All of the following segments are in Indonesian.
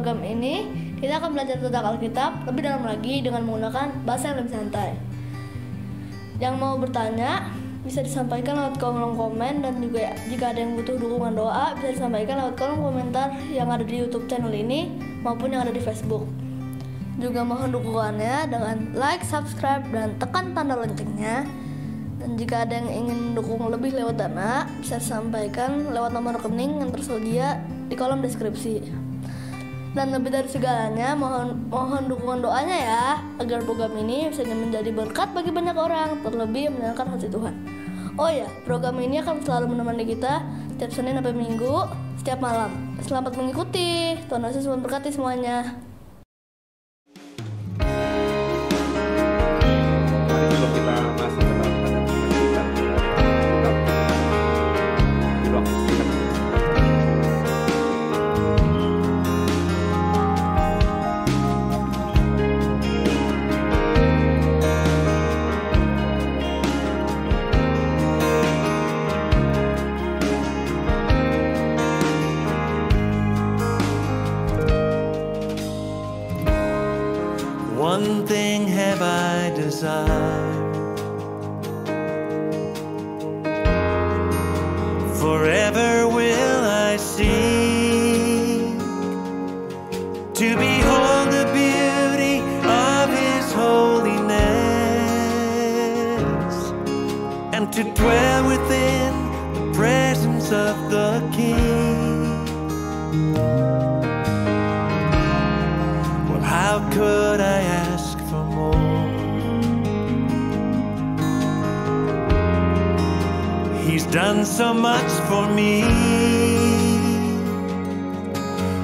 program ini kita akan belajar tentang Alkitab lebih dalam lagi dengan menggunakan bahasa yang lebih santai. Yang mau bertanya bisa disampaikan lewat kolom komen, dan juga jika ada yang butuh dukungan doa bisa disampaikan lewat kolom komentar yang ada di YouTube channel ini maupun yang ada di Facebook. Juga mohon dukungannya dengan like, subscribe, dan tekan tanda loncengnya. Dan jika ada yang ingin mendukung lebih lewat dana, bisa disampaikan lewat nomor rekening yang tersedia di kolom deskripsi. Dan lebih dari segalanya, mohon dukungan doanya ya, agar program ini bisa menjadi berkat bagi banyak orang, terlebih menyenangkan hati Tuhan. Oh ya, program ini akan selalu menemani kita setiap Senin sampai Minggu, setiap malam. Selamat mengikuti. Tuhan Yesus memberkati semuanya. One thing have I desired, forever will I seek, to behold the beauty of His holiness, and to dwell within the presence of the King. Well, how could I ask for more? He's done so much for me,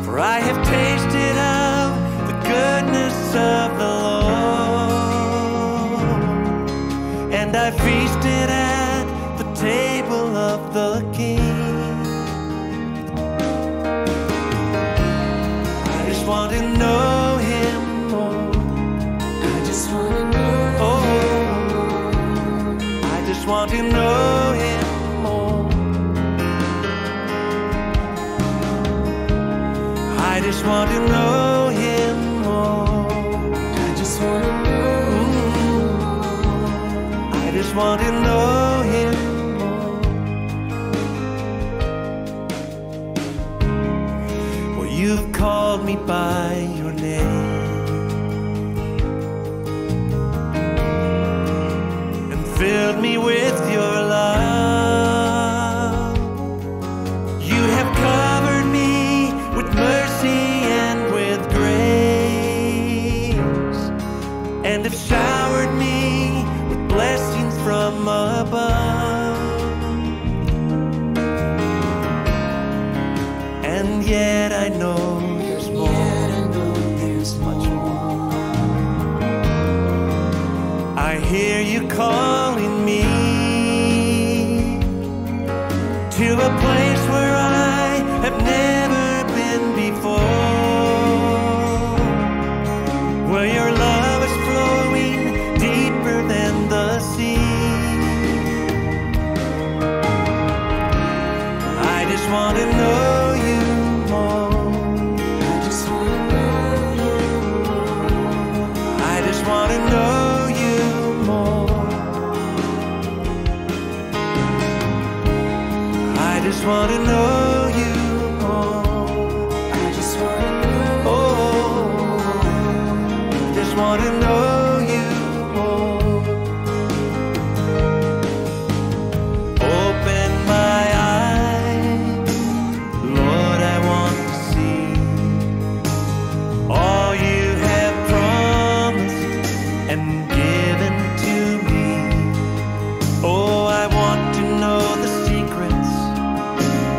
for I have tasted of the goodness of the Lord, and I feasted at the table of the King. I just want to know Him more. I just want to know Him more. I just want to know Him more. I just want to know Him more. I just want to know Him more. I just want to know Him more. Well, you've called me by your name and filled me with your love. You have covered me with mercy and with grace, and have showered me with blessings from above. And yet I know there's more, much more. I hear you calling me to a place where I have never been before, where your love is flowing deeper than the sea. I just want to know you more. I just want to know you more. I just want to know you more. I just want to know you more. I just want to know. Oh, I just want to know you more. Open my eyes, Lord, I want to see all you have promised and given to me. Oh, I want to know the secrets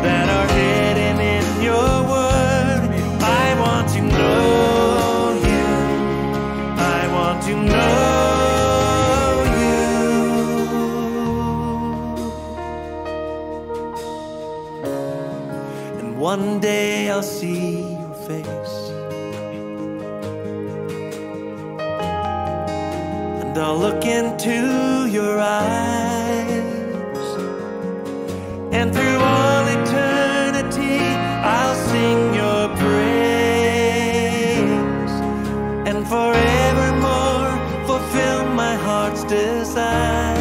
that are hidden in your word. I want to know you. I want to know you. And one day I'll see your face, and I'll look into your eyes, and through all eternity I'll sing your praise. forevermore fulfill my heart's desire.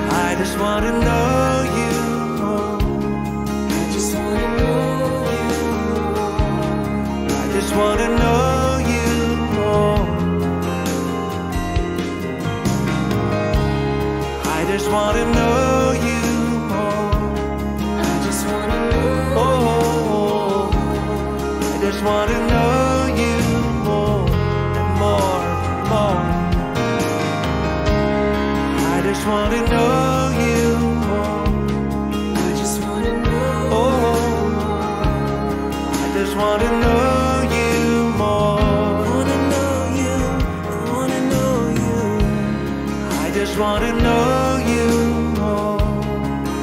I just want to know you more. I just want to know you more. I just want to know you more. I just want to know you more. I just want to know. Oh, I just want to know you more and more, more. I just want to know you more. I just want to know. Oh, I just want to know you more. I want to know you. I want to know you. I just want to know you more.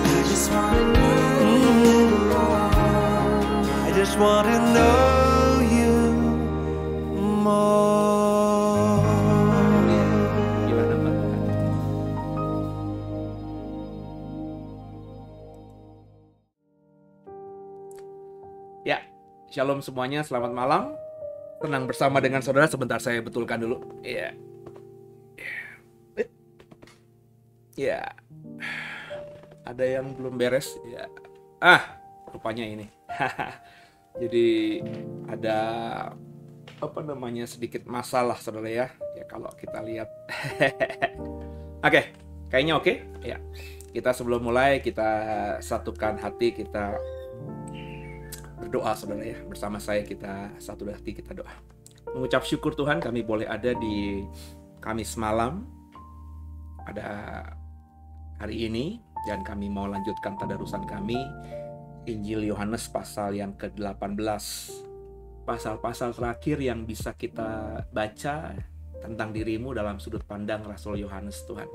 I just want to know you more. I just want to know you more. Gimana Pak? Ya, shalom semuanya, selamat malam. Tenang bersama dengan saudara, sebentar saya betulkan dulu. Ya. Ya. Ada yang belum beres ya. Rupanya ini. Jadi ada sedikit masalah saudara ya. Ya kalau kita lihat. Oke, kayaknya oke. Ya. Kita sebelum mulai kita satukan hati, kita berdoa saudara ya. Bersama saya kita satu hati kita doa. Mengucap syukur Tuhan kami boleh ada di Kamis malam pada hari ini, dan kami mau lanjutkan tadarusan kami Injil Yohanes pasal yang ke-18. Pasal-pasal terakhir yang bisa kita baca tentang dirimu dalam sudut pandang Rasul Yohanes Tuhan.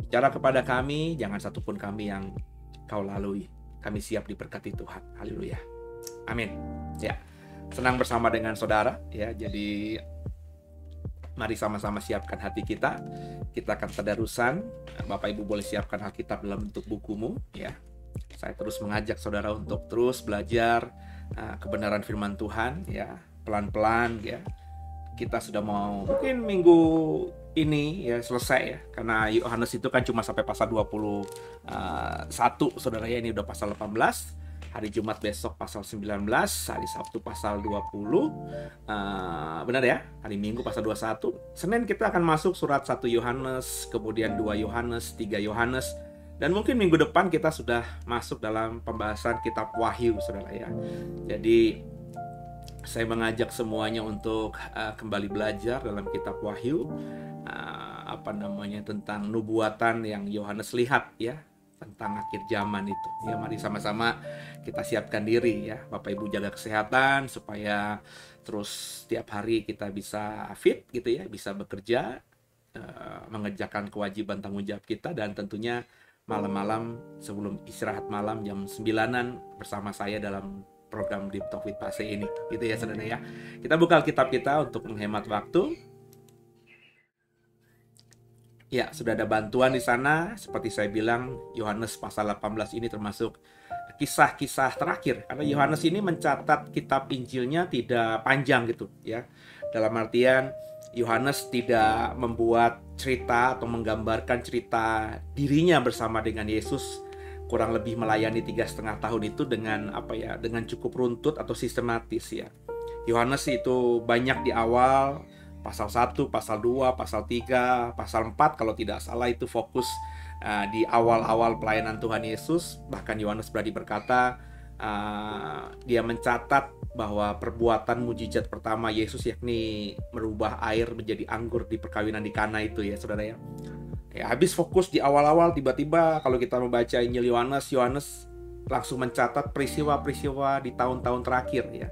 Bicara kepada kami, jangan satupun kami yang kau lalui. Kami siap diberkati Tuhan. Haleluya. Amin. Ya, senang bersama dengan saudara ya. Jadi mari sama-sama siapkan hati kita. Kita akan tadarusan. Bapak Ibu boleh siapkan Alkitab dalam bentuk bukumu ya. Saya terus mengajak saudara untuk terus belajar kebenaran firman Tuhan ya. Pelan-pelan ya. Kita sudah mau mungkin minggu ini ya selesai ya. Karena Yohanes itu kan cuma sampai pasal 21 saudara ya. Ini udah pasal 18. Hari Jumat besok pasal 19, hari Sabtu pasal 20, benar ya? Hari Minggu pasal 21. Senin kita akan masuk surat 1 Yohanes, kemudian 2 Yohanes, 3 Yohanes. Dan mungkin minggu depan kita sudah masuk dalam pembahasan kitab Wahyu, saudara ya. Jadi saya mengajak semuanya untuk kembali belajar dalam kitab Wahyu, tentang nubuatan yang Yohanes lihat ya, tentang akhir zaman itu. Ya, mari sama-sama kita siapkan diri ya. Bapak Ibu jaga kesehatan supaya terus setiap hari kita bisa fit gitu ya, bisa bekerja, mengerjakan kewajiban tanggung jawab kita, dan tentunya malam-malam sebelum istirahat malam jam 9-an bersama saya dalam program Deep Talk with Pase ini. Gitu ya saudara ya. Kita buka Alkitab kita untuk menghemat waktu. Ya, sudah ada bantuan di sana. Seperti saya bilang, Yohanes pasal 18 ini termasuk kisah-kisah terakhir. Karena Yohanes ini mencatat kitab Injilnya tidak panjang gitu ya. Dalam artian, Yohanes tidak membuat cerita atau menggambarkan cerita dirinya bersama dengan Yesus, kurang lebih melayani 3,5 tahun itu dengan dengan cukup runtut atau sistematis ya. Yohanes itu banyak di awal, pasal 1, pasal 2, pasal 3, pasal 4 kalau tidak salah itu fokus di awal-awal pelayanan Tuhan Yesus. Bahkan Yohanes berani berkata, dia mencatat bahwa perbuatan mujizat pertama Yesus, yakni merubah air menjadi anggur di perkawinan di Kana itu ya saudara ya. Habis fokus di awal-awal, tiba-tiba kalau kita membaca Injil Yohanes, Yohanes langsung mencatat peristiwa-peristiwa di tahun-tahun terakhir ya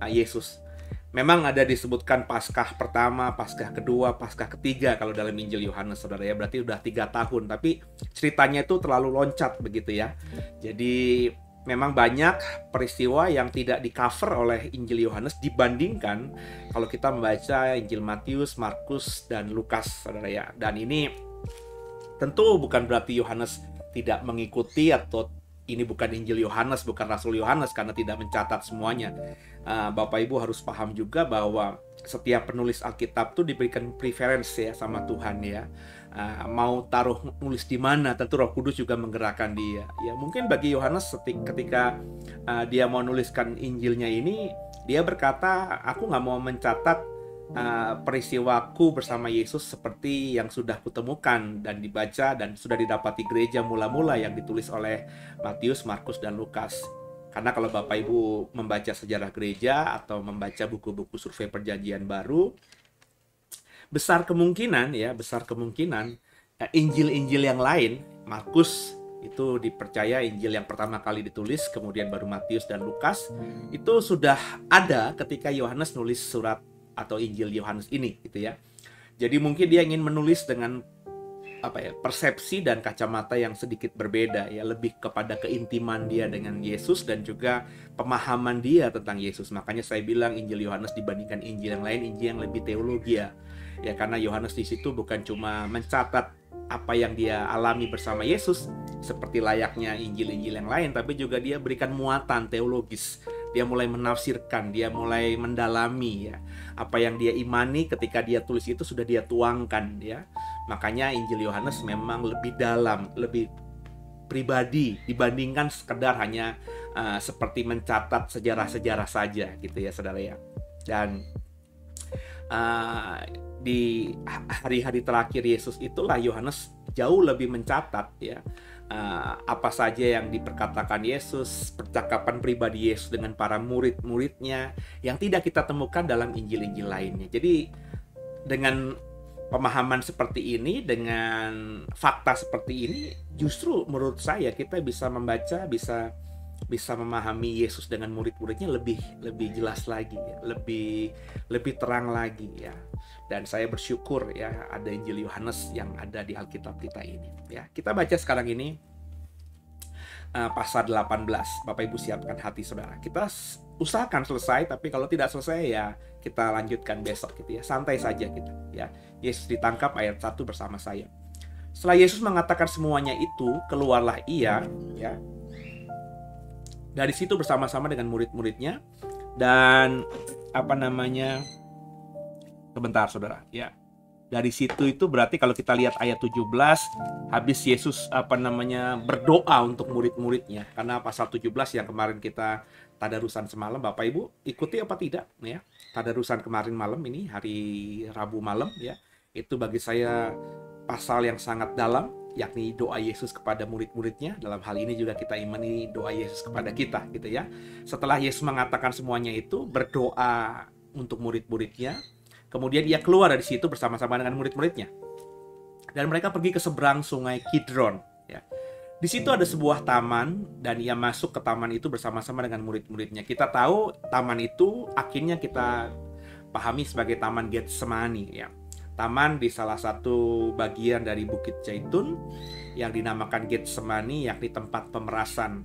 Yesus. Memang ada disebutkan Paskah pertama, Paskah kedua, Paskah ketiga kalau dalam Injil Yohanes saudara ya, berarti udah 3 tahun. Tapi ceritanya itu terlalu loncat begitu ya. Jadi memang banyak peristiwa yang tidak di-cover oleh Injil Yohanes dibandingkan kalau kita membaca Injil Matius, Markus, dan Lukas saudara ya. Dan ini tentu bukan berarti Yohanes tidak mengikuti atau ini bukan Injil Yohanes, bukan Rasul Yohanes karena tidak mencatat semuanya. Bapak Ibu harus paham juga bahwa setiap penulis Alkitab tuh diberikan preference ya sama Tuhan ya. Mau taruh nulis di mana, tentu Roh Kudus juga menggerakkan dia. Ya mungkin bagi Yohanes ketika dia mau nuliskan Injilnya ini, dia berkata, aku nggak mau mencatat peristiwaku bersama Yesus seperti yang sudah kutemukan dan dibaca dan sudah didapati gereja mula-mula yang ditulis oleh Matius, Markus, dan Lukas. Karena kalau Bapak Ibu membaca sejarah gereja atau membaca buku-buku survei perjanjian baru, besar kemungkinan Injil-Injil yang lain, Markus itu dipercaya Injil yang pertama kali ditulis, kemudian baru Matius dan Lukas, itu sudah ada ketika Yohanes nulis surat atau Injil Yohanes ini gitu ya. Jadi mungkin dia ingin menulis dengan persepsi dan kacamata yang sedikit berbeda ya, lebih kepada keintiman dia dengan Yesus dan juga pemahaman dia tentang Yesus. Makanya saya bilang Injil Yohanes dibandingkan Injil yang lain, Injil yang lebih teologi ya. Ya karena Yohanes di situ bukan cuma mencatat apa yang dia alami bersama Yesus seperti layaknya Injil-Injil yang lain, tapi juga dia berikan muatan teologis. Dia mulai menafsirkan, dia mulai mendalami ya. Apa yang dia imani ketika dia tulis itu sudah dia tuangkan ya. Makanya Injil Yohanes memang lebih dalam, lebih pribadi dibandingkan sekedar hanya seperti mencatat sejarah-sejarah saja gitu ya saudara ya. Dan di hari-hari terakhir Yesus itulah Yohanes jauh lebih mencatat ya apa saja yang diperkatakan Yesus, percakapan pribadi Yesus dengan para murid-muridnya yang tidak kita temukan dalam Injil-Injil lainnya. Jadi dengan pemahaman seperti ini, dengan fakta seperti ini, justru menurut saya kita bisa membaca, bisa memahami Yesus dengan murid-muridnya lebih jelas lagi ya, lebih terang lagi ya. Dan saya bersyukur ya ada Injil Yohanes yang ada di Alkitab kita ini ya. Kita baca sekarang ini pasal 18. Bapak Ibu siapkan hati saudara. Kita usahakan selesai, tapi kalau tidak selesai ya kita lanjutkan besok gitu ya. Santai saja kita ya. Yesus ditangkap ayat 1 bersama saya. Setelah Yesus mengatakan semuanya itu, keluarlah ia ya dari situ bersama-sama dengan murid-muridnya. Dan sebentar saudara ya. Dari situ itu berarti kalau kita lihat ayat 17, habis Yesus berdoa untuk murid-muridnya. Karena pasal 17 yang kemarin kita tadarusan semalam, Bapak Ibu ikuti apa tidak ya. Tadarusan kemarin malam ini hari Rabu malam ya. Itu bagi saya pasal yang sangat dalam, yakni doa Yesus kepada murid-muridnya. Dalam hal ini juga kita imani doa Yesus kepada kita gitu ya. Setelah Yesus mengatakan semuanya itu, berdoa untuk murid-muridnya, kemudian ia keluar dari situ bersama-sama dengan murid-muridnya. Dan mereka pergi ke seberang sungai Kidron ya. Di situ ada sebuah taman dan ia masuk ke taman itu bersama-sama dengan murid-muridnya. Kita tahu taman itu akhirnya kita pahami sebagai Taman Getsemani ya. Taman di salah satu bagian dari Bukit Zaitun yang dinamakan Getsemani, yakni tempat pemerasan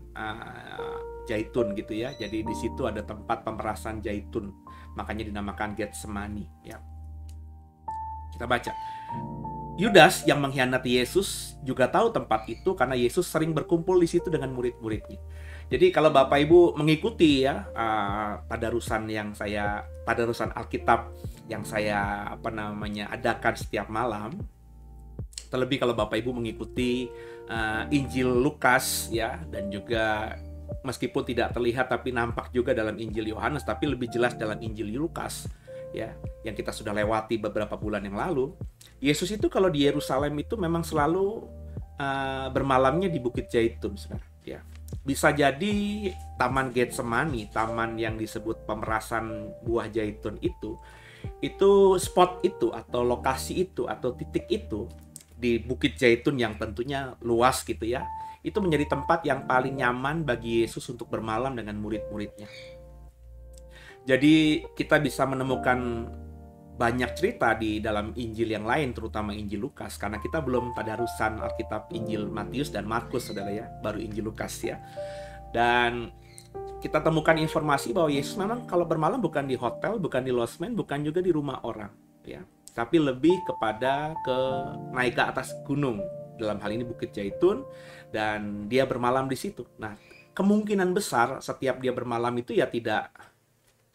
zaitun gitu ya. Jadi di situ ada tempat pemerasan zaitun, makanya dinamakan Getsemani ya. Kita baca. Yudas yang mengkhianati Yesus juga tahu tempat itu karena Yesus sering berkumpul di situ dengan murid-muridnya. Jadi kalau Bapak Ibu mengikuti ya tadarusan Alkitab yang saya adakan setiap malam, terlebih kalau Bapak Ibu mengikuti Injil Lukas ya, dan juga meskipun tidak terlihat tapi nampak juga dalam Injil Yohanes, tapi lebih jelas dalam Injil Lukas ya, yang kita sudah lewati beberapa bulan yang lalu. Yesus itu kalau di Yerusalem itu memang selalu bermalamnya di Bukit Zaitun, saudara ya. Bisa jadi Taman Getsemani, taman yang disebut pemerasan buah zaitun itu spot itu atau lokasi itu atau titik itu di Bukit Zaitun yang tentunya luas gitu ya. Itu menjadi tempat yang paling nyaman bagi Yesus untuk bermalam dengan murid-muridnya. Jadi kita bisa menemukan banyak cerita di dalam Injil yang lain, terutama Injil Lukas, karena kita belum tadarusan Alkitab Injil Matius dan Markus, saudara ya, baru Injil Lukas ya. Dan kita temukan informasi bahwa Yesus memang kalau bermalam bukan di hotel, bukan di losmen, bukan juga di rumah orang ya, tapi lebih kepada naik ke atas gunung dalam hal ini Bukit Zaitun, dan dia bermalam di situ. Nah, kemungkinan besar setiap dia bermalam itu ya tidak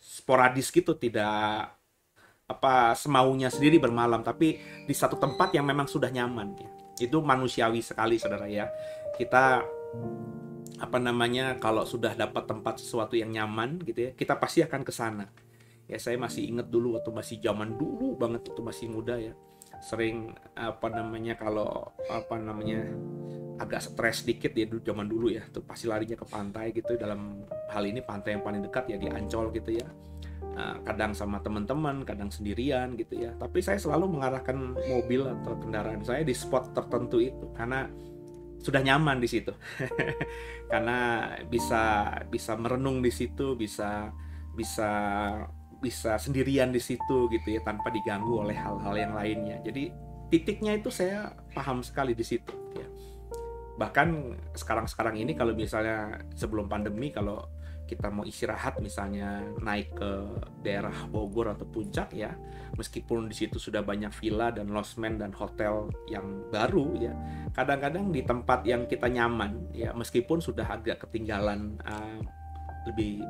sporadis gitu, tidak semaunya sendiri bermalam, tapi di satu tempat yang memang sudah nyaman ya. Itu manusiawi sekali, saudara ya. Kita kalau sudah dapat tempat sesuatu yang nyaman gitu ya, kita pasti akan ke sana. Ya, saya masih ingat dulu waktu masih zaman dulu banget, itu masih muda ya, sering kalau agak stres dikit ya zaman dulu ya, tuh pasti larinya ke pantai gitu. Dalam hal ini pantai yang paling dekat ya di Ancol gitu ya. Kadang sama teman-teman, kadang sendirian gitu ya. Tapi saya selalu mengarahkan mobil atau kendaraan saya di spot tertentu itu karena sudah nyaman di situ. Karena bisa merenung di situ, bisa sendirian di situ gitu ya, tanpa diganggu oleh hal-hal yang lainnya. Jadi titiknya itu saya paham sekali di situ ya. Bahkan sekarang ini kalau misalnya sebelum pandemi, kalau kita mau istirahat misalnya naik ke daerah Bogor atau Puncak ya, meskipun di situ sudah banyak villa dan losmen dan hotel yang baru ya, kadang-kadang di tempat yang kita nyaman ya, meskipun sudah agak ketinggalan,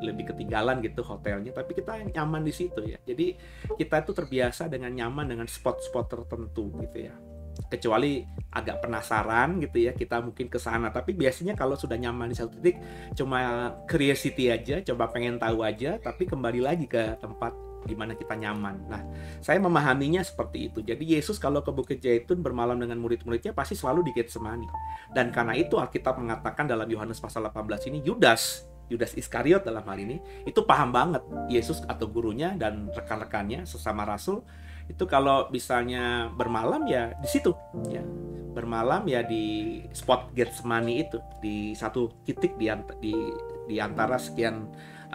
lebih ketinggalan gitu hotelnya, tapi kita nyaman di situ ya. Jadi kita itu terbiasa dengan nyaman dengan spot-spot tertentu gitu ya. Kecuali agak penasaran gitu ya, kita mungkin ke sana, tapi biasanya kalau sudah nyaman di satu titik cuma curiosity aja, coba pengen tahu aja, tapi kembali lagi ke tempat di mana kita nyaman. Nah, saya memahaminya seperti itu. Jadi Yesus kalau ke Bukit Zaitun bermalam dengan murid-muridnya pasti selalu di Getsemani. Dan karena itu Alkitab mengatakan dalam Yohanes pasal 18 ini, Yudas Iskariot dalam hal ini itu paham banget Yesus atau gurunya dan rekan-rekannya sesama rasul itu kalau misalnya bermalam ya di situ ya, bermalam ya di spot Getsemani itu, di satu titik di antara sekian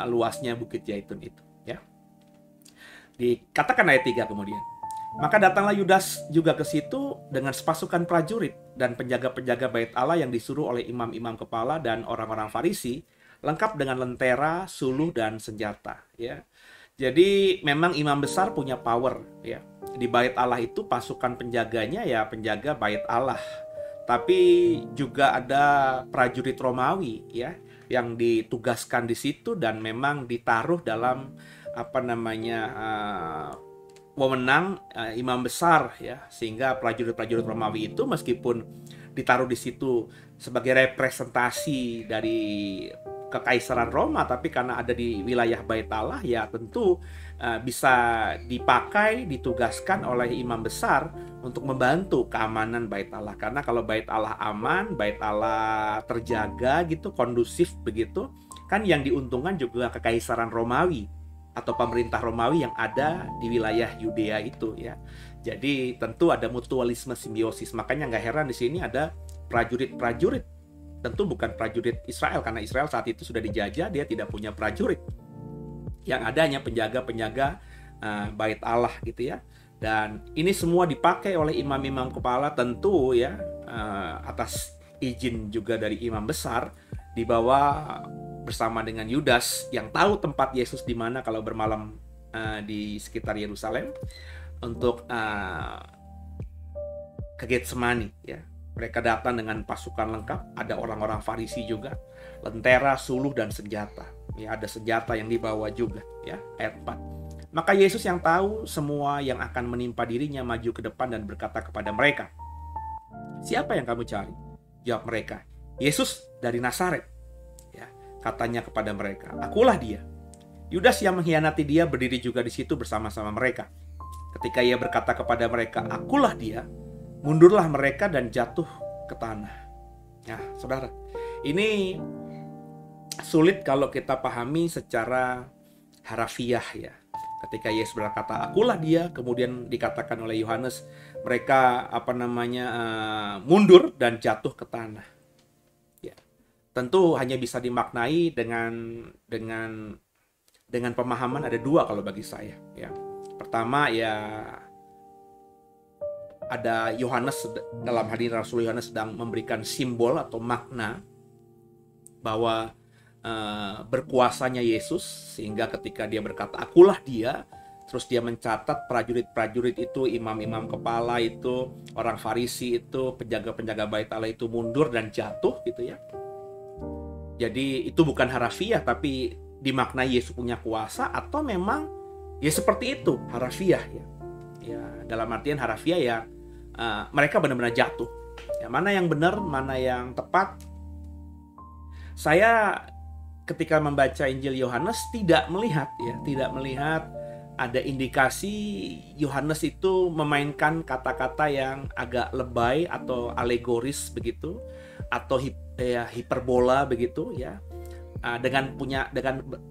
luasnya Bukit Zaitun itu ya. Dikatakan ayat 3 kemudian, maka datanglah Yudas juga ke situ dengan sepasukan prajurit dan penjaga-penjaga bait Allah yang disuruh oleh imam-imam kepala dan orang-orang Farisi, lengkap dengan lentera, suluh, dan senjata ya. Jadi memang imam besar punya power ya. Di bait Allah itu pasukan penjaganya ya penjaga bait Allah. Tapi juga ada prajurit Romawi ya yang ditugaskan di situ dan memang ditaruh dalam wewenang imam besar ya. Sehingga prajurit-prajurit Romawi itu meskipun ditaruh di situ sebagai representasi dari kekaisaran Roma, tapi karena ada di wilayah bait Allah ya tentu bisa dipakai, ditugaskan oleh imam besar untuk membantu keamanan bait Allah. Karena kalau bait Allah aman, bait Allah terjaga gitu, kondusif begitu, kan yang diuntungkan juga kekaisaran Romawi atau pemerintah Romawi yang ada di wilayah Yudea itu ya. Jadi tentu ada mutualisme simbiosis. Makanya nggak heran di sini ada prajurit-prajurit. Tentu bukan prajurit Israel, karena Israel saat itu sudah dijajah, dia tidak punya prajurit. Yang ada hanya penjaga-penjaga bait Allah gitu ya. Dan ini semua dipakai oleh imam-imam kepala tentu ya, atas izin juga dari imam besar, dibawa bersama dengan Yudas yang tahu tempat Yesus di mana kalau bermalam di sekitar Yerusalem untuk ke Getsemani ya. Mereka datang dengan pasukan lengkap, ada orang-orang Farisi juga, lentera, suluh, dan senjata. Ya, ada senjata yang dibawa juga, ya. Ayat 4. Maka Yesus yang tahu semua yang akan menimpa dirinya maju ke depan dan berkata kepada mereka, "Siapa yang kamu cari?" Jawab mereka, "Yesus dari Nazaret." Ya, katanya kepada mereka, "Akulah dia." Yudas yang mengkhianati dia berdiri juga di situ bersama-sama mereka. Ketika ia berkata kepada mereka, "Akulah dia," mundurlah mereka dan jatuh ke tanah. Nah, saudara, ini sulit kalau kita pahami secara harafiah ya. Ketika Yesus berkata, "Akulah dia," kemudian dikatakan oleh Yohanes, mereka mundur dan jatuh ke tanah. Ya, tentu hanya bisa dimaknai dengan pemahaman ada dua kalau bagi saya. Ya, pertama ya, ada Yohanes, dalam hal ini Rasul Yohanes sedang memberikan simbol atau makna bahwa berkuasanya Yesus, sehingga ketika dia berkata "Akulah dia," Terus dia mencatat prajurit-prajurit itu, imam-imam kepala itu, orang Farisi itu, penjaga-penjaga bait Allah itu mundur dan jatuh gitu ya. Jadi itu bukan harafiah, tapi dimaknai Yesus punya kuasa, atau memang ya seperti itu harafiah ya. Ya dalam artian harafiah ya mereka benar-benar jatuh. Ya, mana yang benar, mana yang tepat? Saya ketika membaca Injil Yohanes tidak melihat ada indikasi Yohanes itu memainkan kata-kata yang agak lebay atau alegoris begitu, atau hiperbola begitu ya,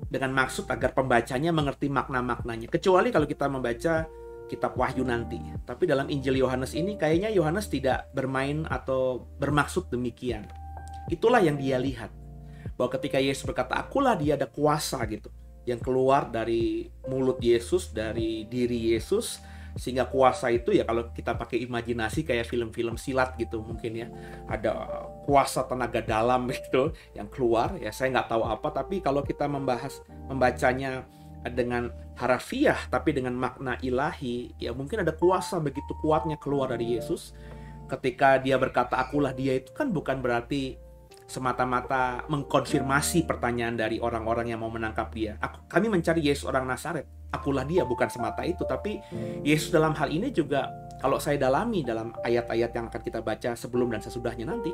dengan maksud agar pembacanya mengerti makna-maknanya, kecuali kalau kita membaca kitab Wahyu nanti. Tapi dalam Injil Yohanes ini kayaknya Yohanes tidak bermain atau bermaksud demikian. Itulah yang dia lihat, bahwa ketika Yesus berkata akulah dia, ada kuasa gitu yang keluar dari mulut Yesus, dari diri Yesus, sehingga kuasa itu ya kalau kita pakai imajinasi kayak film-film silat gitu mungkin ya, ada kuasa tenaga dalam gitu yang keluar ya, saya nggak tahu apa, tapi kalau kita membacanya dengan harafiah tapi dengan makna ilahi ya, mungkin ada kuasa begitu kuatnya keluar dari Yesus ketika dia berkata akulah dia. Itu kan bukan berarti semata-mata mengkonfirmasi pertanyaan dari orang-orang yang mau menangkap dia. Kami mencari Yesus orang Nazaret, akulah dia, bukan semata itu. Tapi Yesus dalam hal ini juga, kalau saya dalami dalam ayat-ayat yang akan kita baca sebelum dan sesudahnya nanti,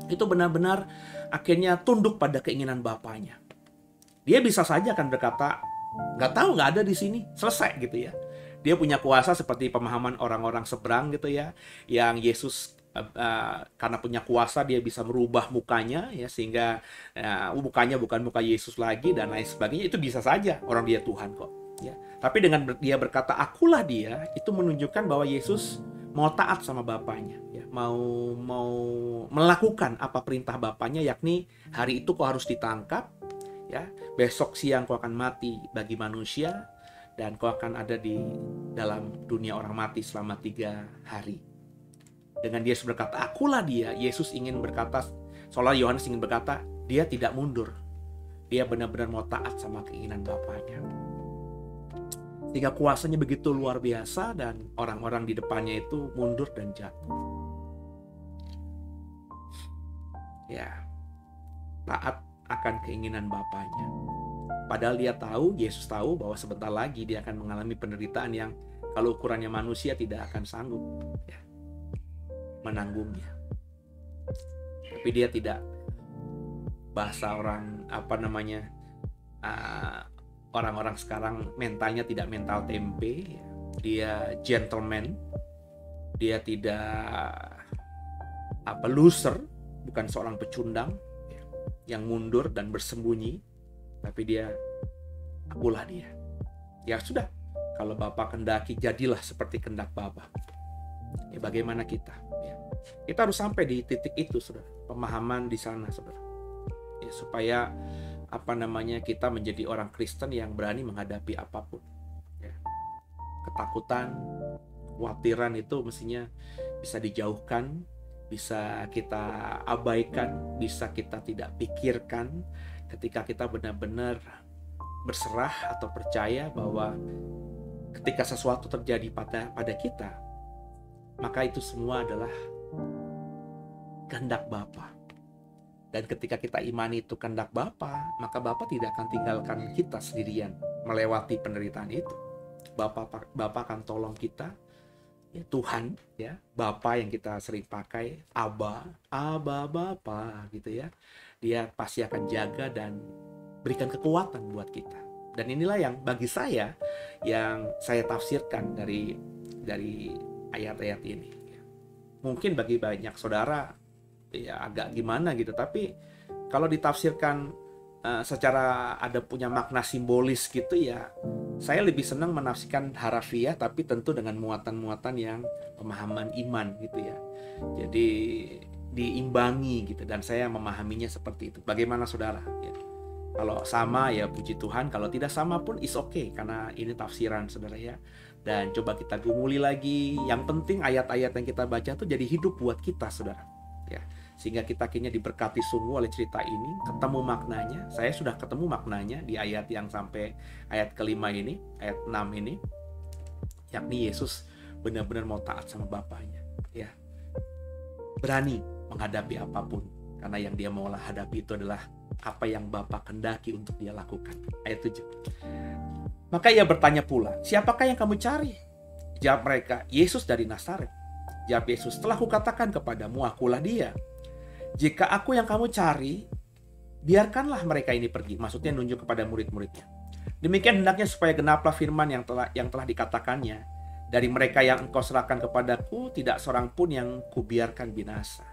itu benar-benar akhirnya tunduk pada keinginan Bapaknya. Dia bisa saja akan berkata, nggak tahu, nggak ada di sini, selesai gitu ya. Dia punya kuasa seperti pemahaman orang-orang seberang gitu ya, yang Yesus karena punya kuasa dia bisa merubah mukanya ya, sehingga mukanya bukan muka Yesus lagi dan lain sebagainya. Itu bisa saja, orang dia Tuhan kok ya. Tapi dengan dia berkata akulah dia, itu menunjukkan bahwa Yesus mau taat sama Bapaknya ya, mau melakukan apa perintah Bapaknya, yakni hari itu kau harus ditangkap ya, besok siang kau akan mati bagi manusia, dan kau akan ada di dalam dunia orang mati selama 3 hari. Dengan Yesus berkata akulah dia, Yesus ingin berkata, seolah Yohanes ingin berkata, dia tidak mundur, dia benar-benar mau taat sama keinginan Bapaknya. Sehingga kuasanya begitu luar biasa, dan orang-orang di depannya itu mundur dan jatuh. Ya, taat akan keinginan Bapaknya. Padahal dia tahu, Yesus tahu bahwa sebentar lagi dia akan mengalami penderitaan yang kalau ukurannya manusia tidak akan sanggup ya, menanggungnya. Tapi dia tidak, bahasa orang orang-orang sekarang mentalnya tidak mental tempe ya. Dia gentleman, dia tidak loser, bukan seorang pecundang ya, yang mundur dan bersembunyi, tapi dia akulah dia. Ya sudah, kalau Bapa kendaki jadilah seperti kehendak Bapa. Ya bagaimana kita ya. Kita harus sampai di titik itu saudara, pemahaman di sana saudara ya, supaya kita menjadi orang Kristen yang berani menghadapi apapun ya. Ketakutan, kekhawatiran itu mestinya bisa dijauhkan, bisa kita abaikan, bisa kita tidak pikirkan ketika kita benar-benar berserah atau percaya bahwa ketika sesuatu terjadi pada kita, maka itu semua adalah kehendak Bapa. Dan ketika kita imani itu kehendak Bapa, maka Bapa tidak akan tinggalkan kita sendirian melewati penderitaan itu. Bapa akan tolong kita. Ya, Tuhan ya, Bapa yang kita sering pakai, Aba Bapa gitu ya. Dia pasti akan jaga dan berikan kekuatan buat kita. Dan inilah yang bagi saya yang saya tafsirkan dari ayat-ayat ini. Mungkin bagi banyak saudara ya agak gimana gitu, tapi kalau ditafsirkan secara ada punya makna simbolis gitu ya, saya lebih senang menafsirkan harafiah, tapi tentu dengan muatan-muatan yang pemahaman iman gitu ya. Jadi diimbangi gitu, dan saya memahaminya seperti itu. Bagaimana saudara? Ya. Kalau sama ya puji Tuhan, kalau tidak sama pun is okay, karena ini tafsiran saudara ya. Dan coba kita gumuli lagi. Yang penting ayat-ayat yang kita baca itu jadi hidup buat kita saudara ya. sehingga kita akhirnya diberkati sungguh oleh cerita ini, ketemu maknanya. Saya sudah ketemu maknanya di ayat yang sampai ayat kelima ini, ayat 6 ini, yakni Yesus benar-benar mau taat sama Bapaknya, ya, berani menghadapi apapun, karena yang dia mau hadapi itu adalah apa yang Bapa kehendaki untuk dia lakukan. Ayat 7. Maka ia bertanya pula, siapakah yang kamu cari? Jawab mereka, Yesus dari Nazaret. Jawab Yesus, telah kukatakan kepadamu, akulah dia. Jika aku yang kamu cari, biarkanlah mereka ini pergi. Maksudnya nunjuk kepada murid-muridnya. Demikian hendaknya supaya genaplah firman yang telah dikatakannya. Dari mereka yang engkau serahkan kepadaku, tidak seorang pun yang kubiarkan binasa.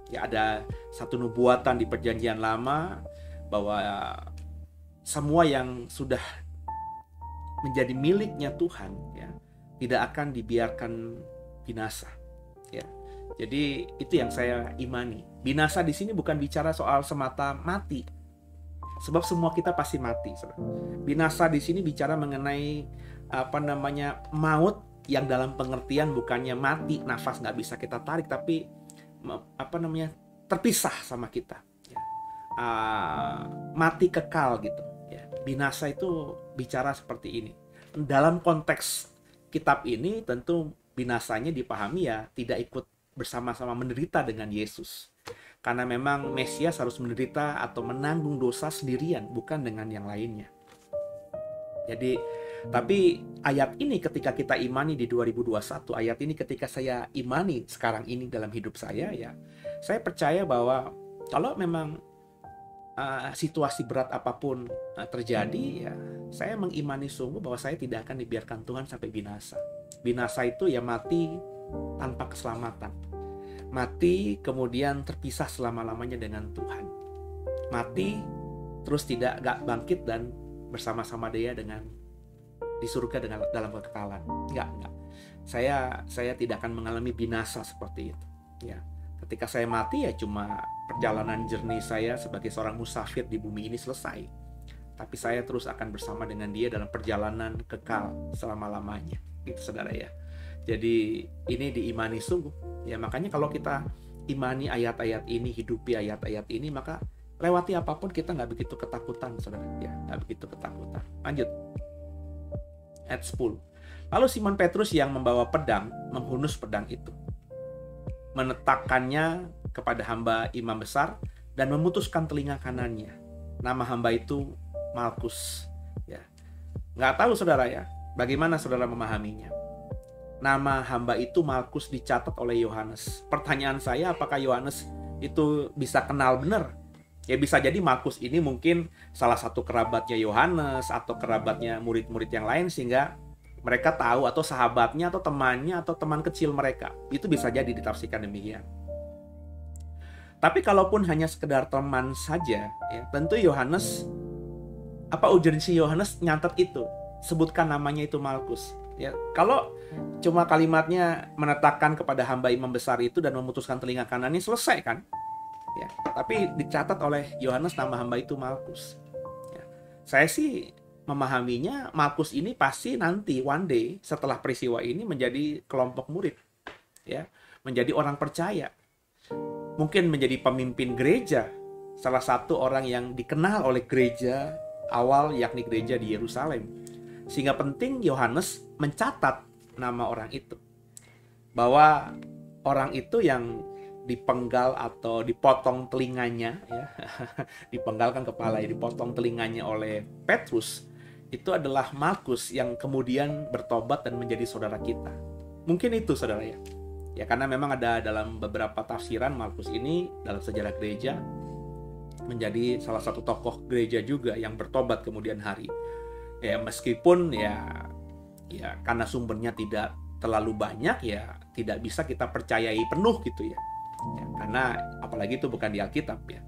Ya, ada satu nubuatan di Perjanjian Lama bahwa semua yang sudah menjadi miliknya Tuhan, ya, tidak akan dibiarkan binasa. Ya. Jadi itu yang saya imani. Binasa di sini bukan bicara soal semata mati, sebab semua kita pasti mati. Binasa di sini bicara mengenai maut yang dalam pengertian bukannya mati, nafas nggak bisa kita tarik, tapi terpisah sama kita. Ya. Mati kekal gitu. Ya. Binasa itu bicara seperti ini. Dalam konteks kitab ini tentu binasanya dipahami ya tidak ikut bersama-sama menderita dengan Yesus. Karena memang Mesias harus menderita atau menanggung dosa sendirian, bukan dengan yang lainnya. Jadi, tapi ayat ini ketika kita imani di 2021, ayat ini ketika saya imani sekarang ini dalam hidup saya, ya, saya percaya bahwa kalau memang situasi berat apapun terjadi, ya, saya mengimani sungguh bahwa saya tidak akan dibiarkan Tuhan sampai binasa. Binasa itu ya mati tanpa keselamatan. Mati kemudian terpisah selama-lamanya dengan Tuhan. Mati terus gak bangkit dan bersama-sama dia dengan di surga dengan dalam kekekalan. Enggak. Saya tidak akan mengalami binasa seperti itu. Ya. Ketika saya mati ya cuma perjalanan jernih saya sebagai seorang musafir di bumi ini selesai. Tapi saya terus akan bersama dengan dia dalam perjalanan kekal selama-lamanya. Gitu saudara ya. Jadi ini diimani sungguh. Ya makanya kalau kita imani ayat-ayat ini, hidupi ayat-ayat ini, maka lewati apapun kita nggak begitu ketakutan, saudara. Ya, nggak begitu ketakutan. Lanjut. Ayat 10. Lalu Simon Petrus yang membawa pedang menghunus pedang itu, menetakkannya kepada hamba imam besar dan memutuskan telinga kanannya. Nama hamba itu Malkus. Ya, nggak tahu saudara ya, bagaimana saudara memahaminya? Nama hamba itu Malkus dicatat oleh Yohanes. Pertanyaan saya, apakah Yohanes itu bisa kenal benar? Ya bisa jadi Malkus ini mungkin salah satu kerabatnya Yohanes atau kerabatnya murid-murid yang lain sehingga mereka tahu, atau sahabatnya atau temannya atau teman kecil mereka. Itu bisa jadi ditafsirkan demikian. Tapi kalaupun hanya sekedar teman saja, ya, tentu Yohanes, apa urgensi Yohanes nyatet itu? Sebutkan namanya itu Malkus. Ya, kalau cuma kalimatnya menetakkan kepada hamba imam besar itu dan memutuskan telinga kanannya, selesai kan? Ya, tapi dicatat oleh Yohanes nama hamba itu Malkus. Ya, saya sih memahaminya Malkus ini pasti nanti one day setelah peristiwa ini menjadi kelompok murid, ya, menjadi orang percaya, mungkin menjadi pemimpin gereja, salah satu orang yang dikenal oleh gereja awal yakni gereja di Yerusalem. Sehingga penting Yohanes mencatat nama orang itu. Bahwa orang itu yang dipenggal atau dipotong telinganya, ya, dipenggalkan kepala, dipotong telinganya oleh Petrus, itu adalah Malkus yang kemudian bertobat dan menjadi saudara kita. Mungkin itu saudara ya. Ya karena memang ada dalam beberapa tafsiran Malkus ini dalam sejarah gereja menjadi salah satu tokoh gereja juga yang bertobat kemudian hari. Ya meskipun ya karena sumbernya tidak terlalu banyak, ya tidak bisa kita percayai penuh gitu ya. Karena apalagi itu bukan di Alkitab ya.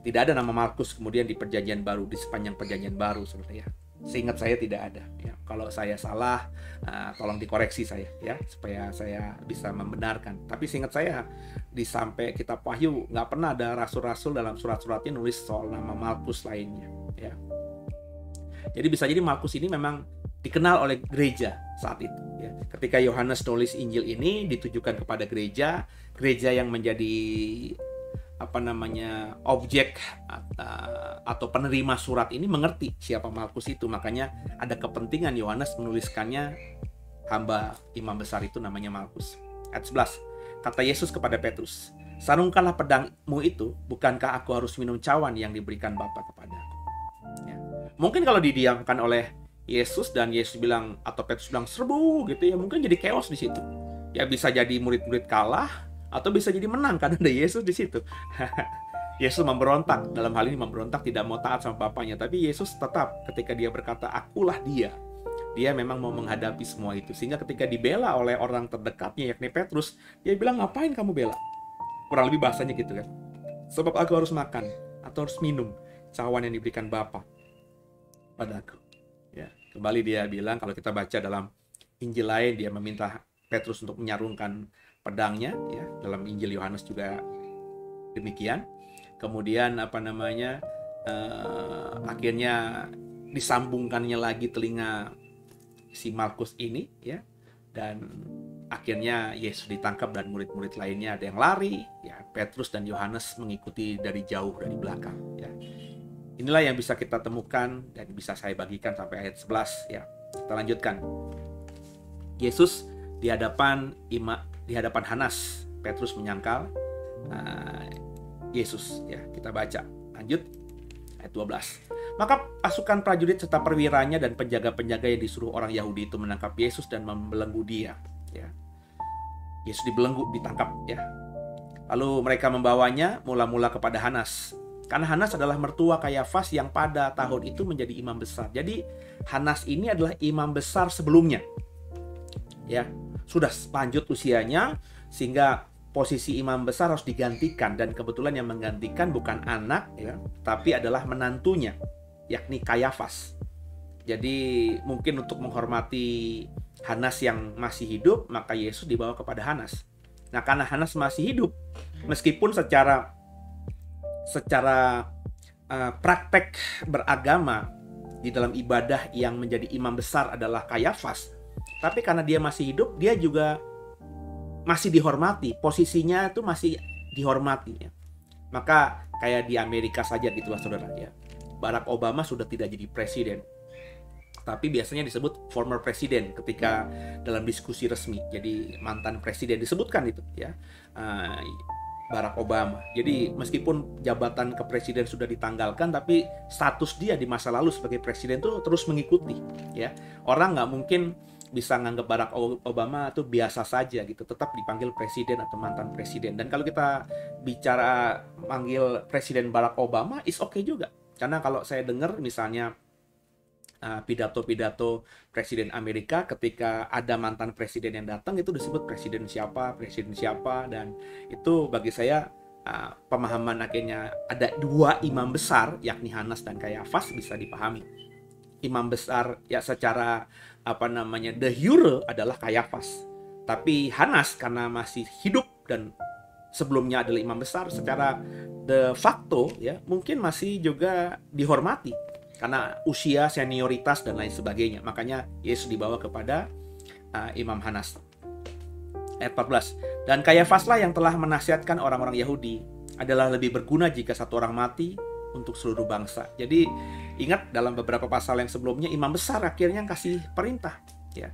Tidak ada nama Malkus kemudian di Perjanjian Baru, di sepanjang Perjanjian Baru saudara ya. Seingat saya tidak ada ya. Kalau saya salah tolong dikoreksi saya ya, supaya saya bisa membenarkan. Tapi seingat saya di sampai kitab Wahyu nggak pernah ada rasul-rasul dalam surat-suratnya nulis soal nama Malkus lainnya ya. Jadi bisa jadi Malkus ini memang dikenal oleh gereja saat itu. Ya. Ketika Yohanes nulis Injil ini ditujukan kepada gereja yang menjadi objek atau penerima surat ini mengerti siapa Markus itu. Makanya ada kepentingan Yohanes menuliskannya hamba imam besar itu namanya Markus. Ayat 11, kata Yesus kepada Petrus, sarungkanlah pedangmu itu, bukankah aku harus minum cawan yang diberikan Bapa kepadaku? Ya. Mungkin kalau didiamkan oleh Yesus dan Yesus bilang, atau Petrus bilang serbu gitu ya, mungkin jadi chaos di situ. Ya bisa jadi murid-murid kalah atau bisa jadi menang karena ada Yesus di situ. Yesus memberontak, dalam hal ini memberontak, tidak mau taat sama Bapaknya, tapi Yesus tetap ketika dia berkata akulah dia memang mau menghadapi semua itu. Sehingga ketika dibela oleh orang terdekatnya yakni Petrus, dia bilang ngapain kamu bela? Kurang lebih bahasanya gitu kan. Sebab aku harus makan atau harus minum cawan yang diberikan Bapa padaku. Ya, kembali dia bilang, kalau kita baca dalam Injil lain, dia meminta Petrus untuk menyarungkan pedangnya, ya, dalam Injil Yohanes juga demikian. Kemudian akhirnya disambungkannya lagi telinga si Markus ini, ya, dan akhirnya Yesus ditangkap dan murid-murid lainnya ada yang lari, ya, Petrus dan Yohanes mengikuti dari jauh dari belakang, ya. Inilah yang bisa kita temukan dan bisa saya bagikan sampai ayat 11, ya. Kita lanjutkan. Yesus di hadapan Hanas, Petrus menyangkal Yesus, ya. Kita baca. Lanjut ayat 12. Maka pasukan prajurit serta perwiranya dan penjaga-penjaga yang disuruh orang Yahudi itu menangkap Yesus dan membelenggu dia, ya. Yesus dibelenggu, ditangkap, ya. Lalu mereka membawanya mula-mula kepada Hanas. Karena Hanas adalah mertua Kayafas yang pada tahun itu menjadi imam besar. Jadi Hanas ini adalah imam besar sebelumnya, ya. Sudah lanjut usianya sehingga posisi imam besar harus digantikan, dan kebetulan yang menggantikan bukan anak, ya, tapi adalah menantunya, yakni Kayafas. Jadi mungkin untuk menghormati Hanas yang masih hidup, maka Yesus dibawa kepada Hanas. Nah, karena Hanas masih hidup, meskipun secara praktek beragama di dalam ibadah yang menjadi imam besar adalah Kayafas, tapi karena dia masih hidup, dia juga masih dihormati, posisinya itu masih dihormati, ya. Maka kayak di Amerika saja gitulah saudara, ya. Barack Obama sudah tidak jadi presiden, tapi biasanya disebut former president ketika dalam diskusi resmi. Jadi mantan presiden disebutkan itu, ya, Barack Obama. Jadi meskipun jabatan kepresiden sudah ditanggalkan, tapi status dia di masa lalu sebagai presiden itu terus mengikuti, ya. Orang nggak mungkin bisa nganggap Barack Obama itu biasa saja gitu, tetap dipanggil presiden atau mantan presiden. Dan kalau kita bicara manggil presiden Barack Obama, is okay juga. Karena kalau saya dengar misalnya pidato-pidato presiden Amerika, ketika ada mantan presiden yang datang itu disebut presiden siapa, dan itu bagi saya pemahaman akhirnya ada dua imam besar yakni Hanas dan Kayafas bisa dipahami. Imam besar ya secara de jure adalah Kayafas, tapi Hanas karena masih hidup dan sebelumnya adalah imam besar, secara de facto ya mungkin masih juga dihormati karena usia, senioritas dan lain sebagainya. Makanya Yesus dibawa kepada Imam Hanas. Ayat 14. Dan Kayafaslah yang telah menasihatkan orang-orang Yahudi adalah lebih berguna jika satu orang mati untuk seluruh bangsa. Jadi ingat dalam beberapa pasal yang sebelumnya imam besar akhirnya kasih perintah, ya.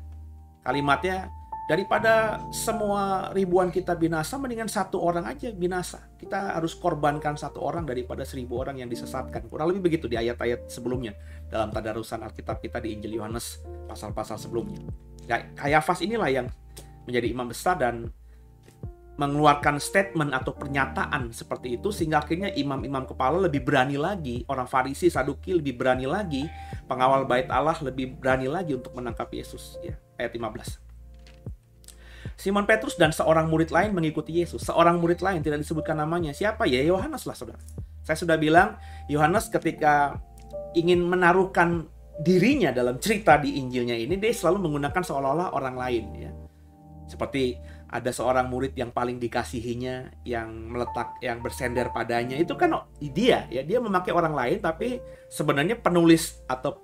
Kalimatnya, daripada semua ribuan kita binasa, mendingan satu orang aja binasa. Kita harus korbankan satu orang daripada 1000 orang yang disesatkan. Kurang lebih begitu di ayat-ayat sebelumnya dalam tadarusan Alkitab kita di Injil Yohanes pasal-pasal sebelumnya. Kayafas inilah yang menjadi imam besar dan mengeluarkan statement atau pernyataan seperti itu, sehingga akhirnya imam-imam kepala lebih berani lagi, orang Farisi, Saduki lebih berani lagi, pengawal bait Allah lebih berani lagi untuk menangkap Yesus, ya. Ayat 15. Simon Petrus dan seorang murid lain mengikuti Yesus. Seorang murid lain tidak disebutkan namanya. Siapa ya? Yohanes lah, saudara. Saya sudah bilang, Yohanes ketika ingin menaruhkan dirinya dalam cerita di Injilnya ini, dia selalu menggunakan seolah-olah orang lain, ya. Seperti ada seorang murid yang paling dikasihinya, yang bersender padanya, itu kan dia, ya, dia memakai orang lain, tapi sebenarnya penulis atau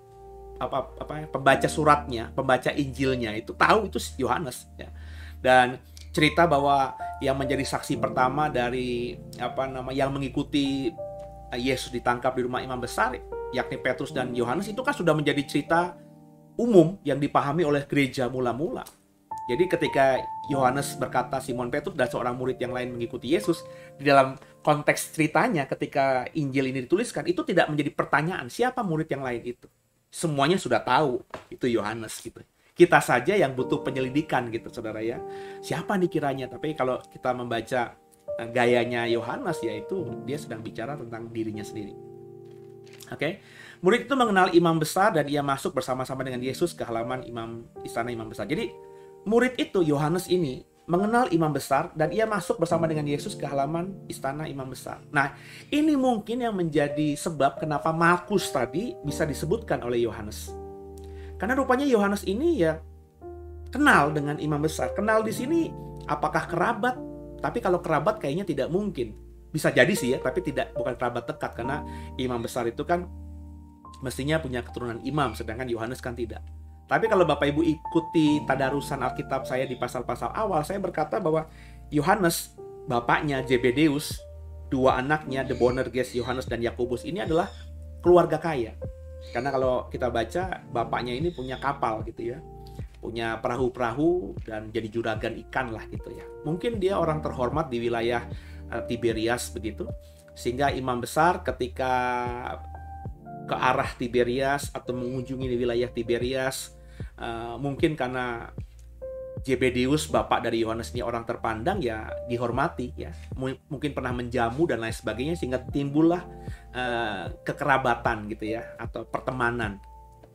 pembaca suratnya, pembaca Injilnya itu tahu itu Yohanes, ya. Dan cerita bahwa yang menjadi saksi pertama dari yang mengikuti Yesus ditangkap di rumah imam besar, yakni Petrus dan Yohanes, itu kan sudah menjadi cerita umum yang dipahami oleh gereja mula-mula. Jadi ketika Yohanes berkata Simon Petrus dan seorang murid yang lain mengikuti Yesus, di dalam konteks ceritanya ketika Injil ini dituliskan, itu tidak menjadi pertanyaan siapa murid yang lain itu. Semuanya sudah tahu itu Yohanes gitu. Kita saja yang butuh penyelidikan gitu, saudara ya. Siapa nih kiranya? Tapi kalau kita membaca gayanya Yohanes, yaitu dia sedang bicara tentang dirinya sendiri. Oke. Murid itu mengenal imam besar dan ia masuk bersama-sama dengan Yesus ke halaman istana imam besar. Jadi murid itu, Yohanes ini, mengenal imam besar dan ia masuk bersama dengan Yesus ke halaman istana imam besar. Nah, ini mungkin yang menjadi sebab kenapa Markus tadi bisa disebutkan oleh Yohanes. Karena rupanya Yohanes ini ya kenal dengan imam besar. Kenal di sini apakah kerabat? Tapi kalau kerabat kayaknya tidak mungkin. Bisa jadi sih ya, tapi bukan kerabat dekat, karena imam besar itu kan mestinya punya keturunan imam, sedangkan Yohanes kan tidak. Tapi kalau Bapak Ibu ikuti tadarusan Alkitab saya di pasal-pasal awal, saya berkata bahwa Yohanes, bapaknya Zebedeus, dua anaknya, The Boanerges, Yohanes dan Yakobus, ini adalah keluarga kaya. Karena kalau kita baca, bapaknya ini punya kapal gitu ya. Punya perahu-perahu dan jadi juragan ikan lah gitu ya. Mungkin dia orang terhormat di wilayah Tiberias begitu. Sehingga imam besar ketika ke arah Tiberias atau mengunjungi wilayah Tiberias, mungkin karena Zebedeus, bapak dari Yohanes ini orang terpandang, ya dihormati ya. Mungkin pernah menjamu dan lain sebagainya, sehingga timbullah kekerabatan gitu ya, atau pertemanan.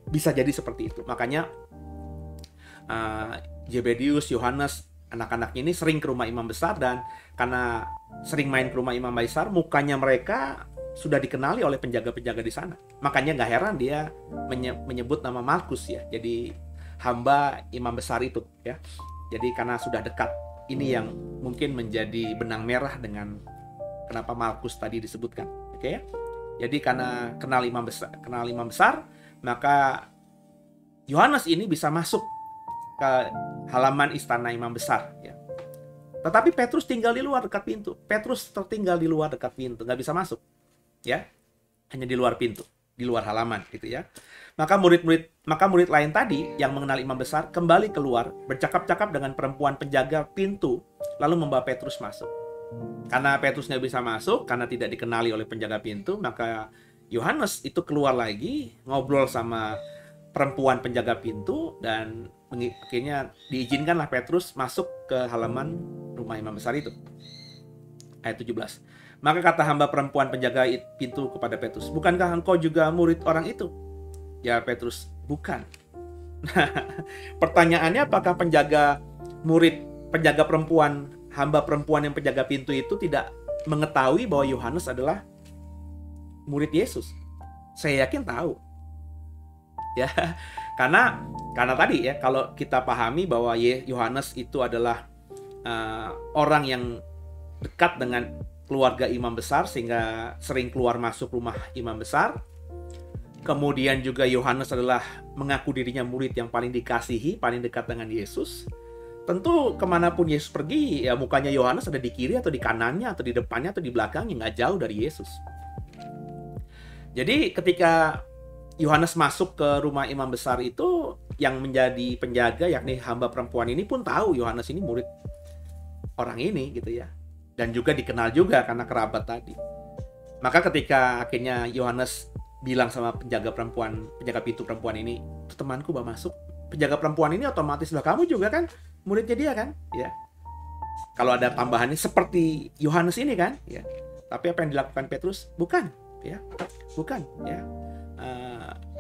Bisa jadi seperti itu. Makanya Zebedeus, Yohanes, anak-anaknya ini sering ke rumah imam besar, dan karena sering main ke rumah imam besar, mukanya mereka sudah dikenali oleh penjaga-penjaga di sana. Makanya nggak heran dia menyebut nama Markus ya. Jadi hamba imam besar itu ya. Jadi karena sudah dekat, ini yang mungkin menjadi benang merah dengan kenapa Markus tadi disebutkan. Oke ya. Jadi karena kenal imam besar, maka Yohanes ini bisa masuk ke halaman istana imam besar ya. Tetapi Petrus tinggal di luar dekat pintu. Petrus tertinggal di luar dekat pintu, nggak bisa masuk ya. Hanya di luar pintu, di luar halaman gitu ya. Maka murid lain tadi yang mengenal imam besar kembali keluar, bercakap-cakap dengan perempuan penjaga pintu, lalu membawa Petrus masuk. Karena Petrus nggak bisa masuk, karena tidak dikenali oleh penjaga pintu, maka Yohanes itu keluar lagi, ngobrol sama perempuan penjaga pintu, dan akhirnya diizinkanlah Petrus masuk ke halaman rumah imam besar itu. Ayat 17. Maka kata hamba perempuan penjaga pintu kepada Petrus, bukankah engkau juga murid orang itu? Ya Petrus, bukan. Pertanyaannya, apakah penjaga perempuan, hamba perempuan yang penjaga pintu itu tidak mengetahui bahwa Yohanes adalah murid Yesus? Saya yakin tahu. Ya, karena tadi ya, kalau kita pahami bahwa Yohanes itu adalah orang yang dekat dengan keluarga imam besar, sehingga sering keluar masuk rumah imam besar. Kemudian juga Yohanes adalah mengaku dirinya murid yang paling dikasihi, paling dekat dengan Yesus. Tentu kemanapun Yesus pergi, ya mukanya Yohanes ada di kiri atau di kanannya, atau di depannya atau di belakangnya, nggak jauh dari Yesus. Jadi ketika Yohanes masuk ke rumah imam besar itu, yang menjadi penjaga yakni hamba perempuan ini pun tahu Yohanes ini murid orang ini gitu ya. Dan juga dikenal juga karena kerabat tadi. Maka ketika akhirnya Yohanes bilang sama penjaga pintu perempuan ini, temanku bawa masuk. Penjaga perempuan ini otomatis, lah kamu juga kan muridnya dia kan? Ya. Kalau ada tambahannya seperti Yohanes ini kan? Ya. Tapi apa yang dilakukan Petrus? Bukan, ya. Bukan, ya.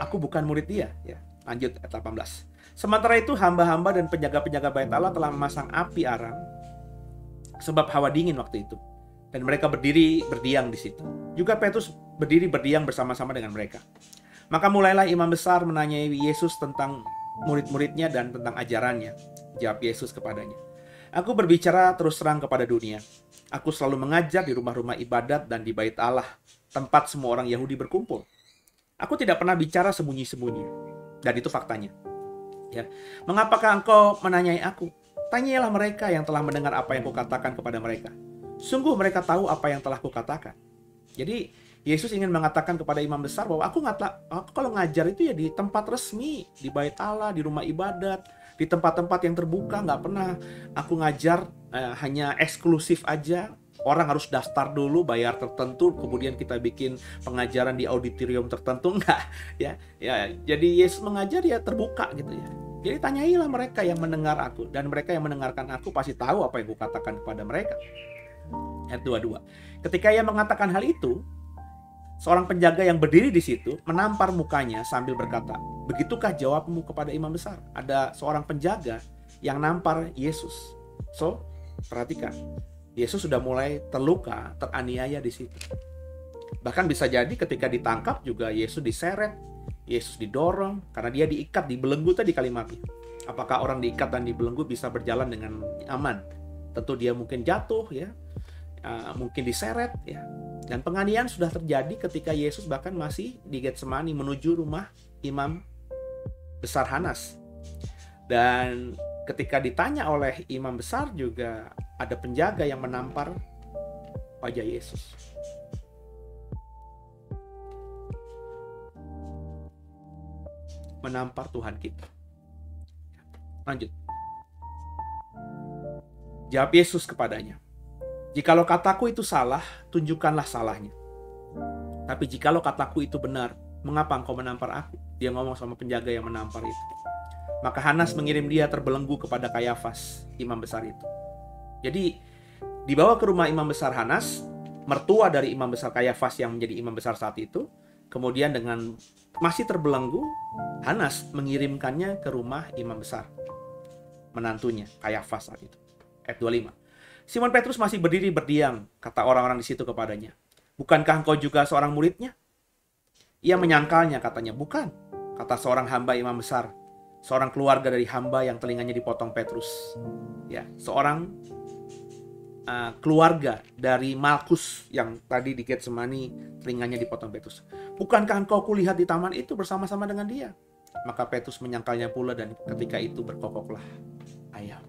Aku bukan murid dia, ya. Lanjut ayat 18. Sementara itu hamba-hamba dan penjaga-penjaga bait Allah telah memasang api arang, sebab hawa dingin waktu itu, dan mereka berdiam di situ. Juga Petrus berdiam bersama-sama dengan mereka. Maka mulailah imam besar menanyai Yesus tentang murid-muridnya dan tentang ajarannya. Jawab Yesus kepadanya, aku berbicara terus terang kepada dunia. Aku selalu mengajar di rumah-rumah ibadat dan di bait Allah, tempat semua orang Yahudi berkumpul. Aku tidak pernah bicara sembunyi-sembunyi. Dan itu faktanya. Ya. Mengapakah engkau menanyai aku? Tanyailah mereka yang telah mendengar apa yang kukatakan kepada mereka. Sungguh mereka tahu apa yang telah kukatakan. Jadi Yesus ingin mengatakan kepada imam besar bahwa aku kalau ngajar itu ya di tempat resmi, di bait Allah, di rumah ibadat, di tempat-tempat yang terbuka. Nggak pernah aku ngajar hanya eksklusif aja. Orang harus daftar dulu, bayar tertentu, kemudian kita bikin pengajaran di auditorium tertentu. Enggak, ya. Jadi Yesus mengajar ya terbuka gitu ya. Jadi tanyailah mereka yang mendengar aku, dan mereka yang mendengarkan aku pasti tahu apa yang kukatakan kepada mereka. Ayat 22. Ketika ia mengatakan hal itu, seorang penjaga yang berdiri di situ menampar mukanya sambil berkata, "Begitukah jawabmu kepada imam besar?" Ada seorang penjaga yang nampar Yesus. So, perhatikan. Yesus sudah mulai terluka, teraniaya di situ. Bahkan bisa jadi ketika ditangkap juga Yesus diseret, Yesus didorong, karena dia diikat, dibelenggu tadi kalimatnya. Apakah orang diikat dan dibelenggu bisa berjalan dengan aman? Tentu dia mungkin jatuh ya, mungkin diseret ya. Dan penganiayaan sudah terjadi ketika Yesus bahkan masih di Getsemani menuju rumah imam besar Hanas. Dan ketika ditanya oleh imam besar juga ada penjaga yang menampar wajah Yesus. Menampar Tuhan kita. Lanjut. Jawab Yesus kepadanya, "Jikalau kataku itu salah, tunjukkanlah salahnya. Tapi jikalau kataku itu benar, mengapa engkau menampar aku?" Dia ngomong sama penjaga yang menampar itu. Maka Hanas mengirim dia terbelenggu kepada Kayafas, imam besar itu. Jadi dibawa ke rumah imam besar Hanas, mertua dari imam besar Kayafas yang menjadi imam besar saat itu. Kemudian dengan masih terbelenggu, Hanas mengirimkannya ke rumah imam besar, menantunya Kayafas saat itu. Ayat 25. Simon Petrus masih berdiri berdiam, kata orang-orang di situ kepadanya, "Bukankah engkau juga seorang muridnya?" Ia menyangkalnya, katanya, "Bukan," kata seorang hamba imam besar, seorang keluarga dari hamba yang telinganya dipotong Petrus. Ya, seorang keluarga dari Malkus yang tadi di Getsemani telinganya dipotong Petrus. "Bukankah engkau kulihat di taman itu bersama-sama dengan dia?" Maka Petrus menyangkalnya pula, dan ketika itu berkokoklah ayam.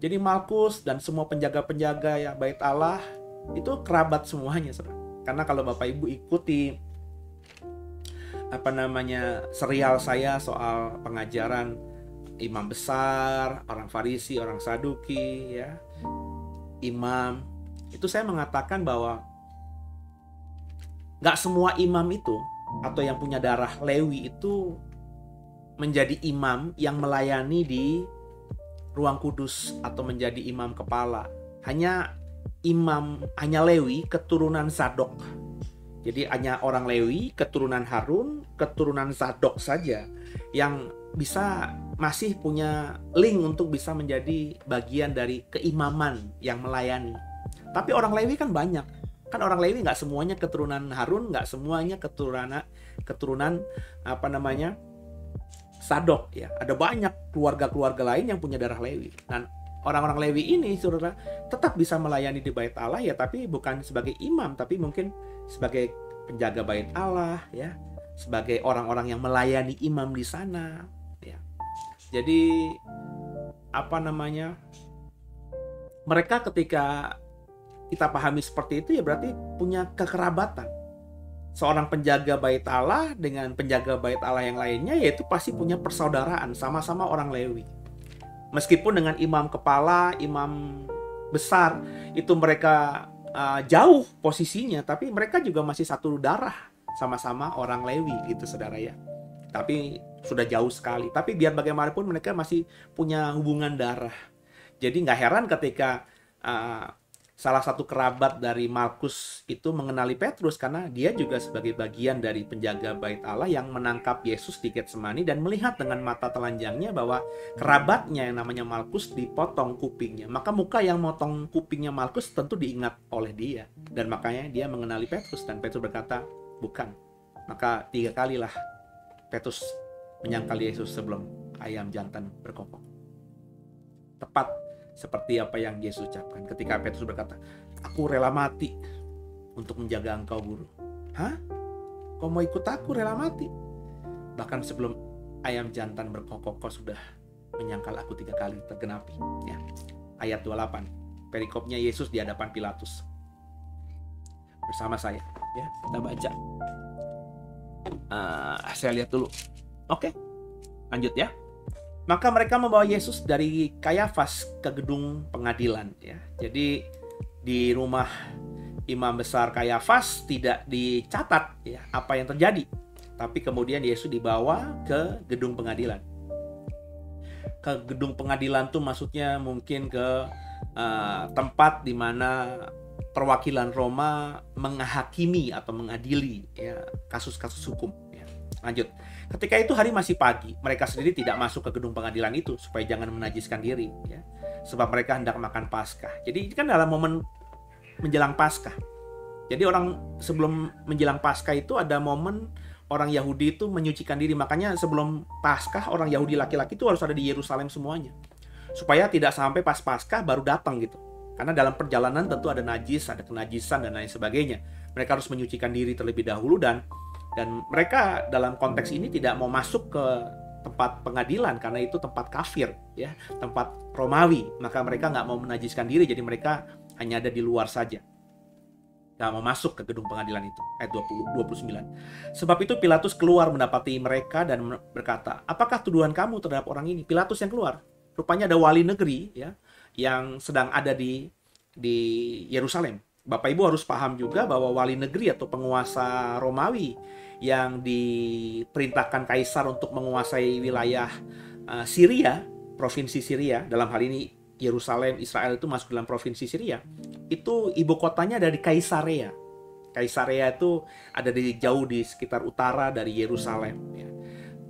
Jadi Malkus dan semua penjaga-penjaga ya bait Allah itu kerabat semuanya, saudara. Karena kalau Bapak Ibu ikuti serial saya soal pengajaran imam besar, orang Farisi, orang Saduki ya, imam, itu saya mengatakan bahwa gak semua imam itu atau yang punya darah Lewi itu menjadi imam yang melayani di ruang kudus atau menjadi imam kepala. Hanya Lewi keturunan Zadok. Jadi hanya orang Lewi keturunan Harun, keturunan Zadok saja yang bisa masih punya link untuk bisa menjadi bagian dari keimaman yang melayani. Tapi orang Lewi kan banyak. Kan orang Lewi nggak semuanya keturunan Harun, nggak semuanya keturunan Zadok ya. Ada banyak keluarga-keluarga lain yang punya darah Lewi. Dan orang-orang Lewi ini, saudara, tetap bisa melayani di bait Allah ya, tapi bukan sebagai imam, tapi mungkin sebagai penjaga bait Allah ya, sebagai orang-orang yang melayani imam di sana ya. Jadi mereka ketika kita pahami seperti itu ya berarti punya kekerabatan. Seorang penjaga bait Allah dengan penjaga bait Allah yang lainnya yaitu pasti punya persaudaraan, sama-sama orang Lewi. Meskipun dengan imam kepala, imam besar itu mereka jauh posisinya, tapi mereka juga masih satu darah, sama-sama orang Lewi gitu, saudara ya. Tapi sudah jauh sekali. Tapi biar bagaimanapun mereka masih punya hubungan darah. Jadi nggak heran ketika salah satu kerabat dari Malkus itu mengenali Petrus, karena dia juga sebagai bagian dari penjaga bait Allah yang menangkap Yesus di Getsemani dan melihat dengan mata telanjangnya bahwa kerabatnya yang namanya Malkus dipotong kupingnya. Maka muka yang motong kupingnya Malkus tentu diingat oleh dia, dan makanya dia mengenali Petrus, dan Petrus berkata, "Bukan." Maka 3 kalilah Petrus menyangkal Yesus sebelum ayam jantan berkokok. Tepat seperti apa yang Yesus ucapkan ketika Petrus berkata, "Aku rela mati untuk menjaga engkau, Guru." "Hah? Kau mau ikut aku rela mati?" Bahkan sebelum ayam jantan berkokok, kau sudah menyangkal aku 3 kali tergenapi. Ya. Ayat 28. Perikopnya Yesus di hadapan Pilatus. Bersama saya. Ya, kita baca. Saya lihat dulu. Oke, lanjut ya. Maka mereka membawa Yesus dari Kayafas ke gedung pengadilan. Ya. Jadi di rumah imam besar Kayafas tidak dicatat ya apa yang terjadi. Tapi kemudian Yesus dibawa ke gedung pengadilan. Ke gedung pengadilan tuh maksudnya mungkin ke tempat di mana perwakilan Roma menghakimi atau mengadili ya kasus-kasus hukum. Ya. Lanjut. Ketika itu hari masih pagi, mereka sendiri tidak masuk ke gedung pengadilan itu supaya jangan menajiskan diri. Ya. Sebab mereka hendak makan Paskah. Jadi ini kan dalam momen menjelang Paskah. Jadi orang sebelum menjelang Paskah itu ada momen orang Yahudi itu menyucikan diri. Makanya sebelum Paskah orang Yahudi laki-laki itu harus ada di Yerusalem semuanya. Supaya tidak sampai pas Paskah baru datang gitu. Karena dalam perjalanan tentu ada najis, ada kenajisan dan lain sebagainya. Mereka harus menyucikan diri terlebih dahulu dan mereka dalam konteks ini tidak mau masuk ke tempat pengadilan karena itu tempat kafir ya, tempat Romawi. Maka mereka nggak mau menajiskan diri, jadi mereka hanya ada di luar saja. Nggak mau masuk ke gedung pengadilan itu. Ayat 29. Sebab itu Pilatus keluar mendapati mereka dan berkata, apakah tuduhan kamu terhadap orang ini? Pilatus yang keluar. Rupanya ada wali negeri ya yang sedang ada di Yerusalem. Bapak Ibu harus paham juga bahwa wali negeri atau penguasa Romawi yang diperintahkan kaisar untuk menguasai wilayah Syria, provinsi Syria, dalam hal ini Yerusalem, Israel itu masuk dalam provinsi Syria. Itu ibu kotanya dari Kaisarea. Kaisarea itu ada jauh di sekitar utara dari Yerusalem. Ya.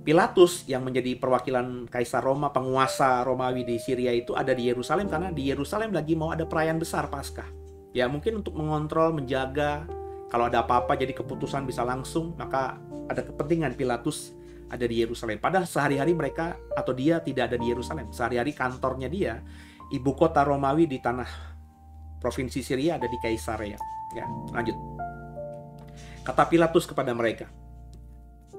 Pilatus yang menjadi perwakilan Kaisar Roma, penguasa Romawi di Syria itu ada di Yerusalem karena di Yerusalem lagi mau ada perayaan besar Paskah. Ya mungkin untuk mengontrol, menjaga kalau ada apa-apa jadi keputusan bisa langsung, maka ada kepentingan Pilatus ada di Yerusalem. Padahal sehari-hari mereka atau dia tidak ada di Yerusalem. Sehari-hari kantornya dia, ibu kota Romawi di tanah provinsi Syria ada di Kaisarea. Ya, lanjut. Kata Pilatus kepada mereka.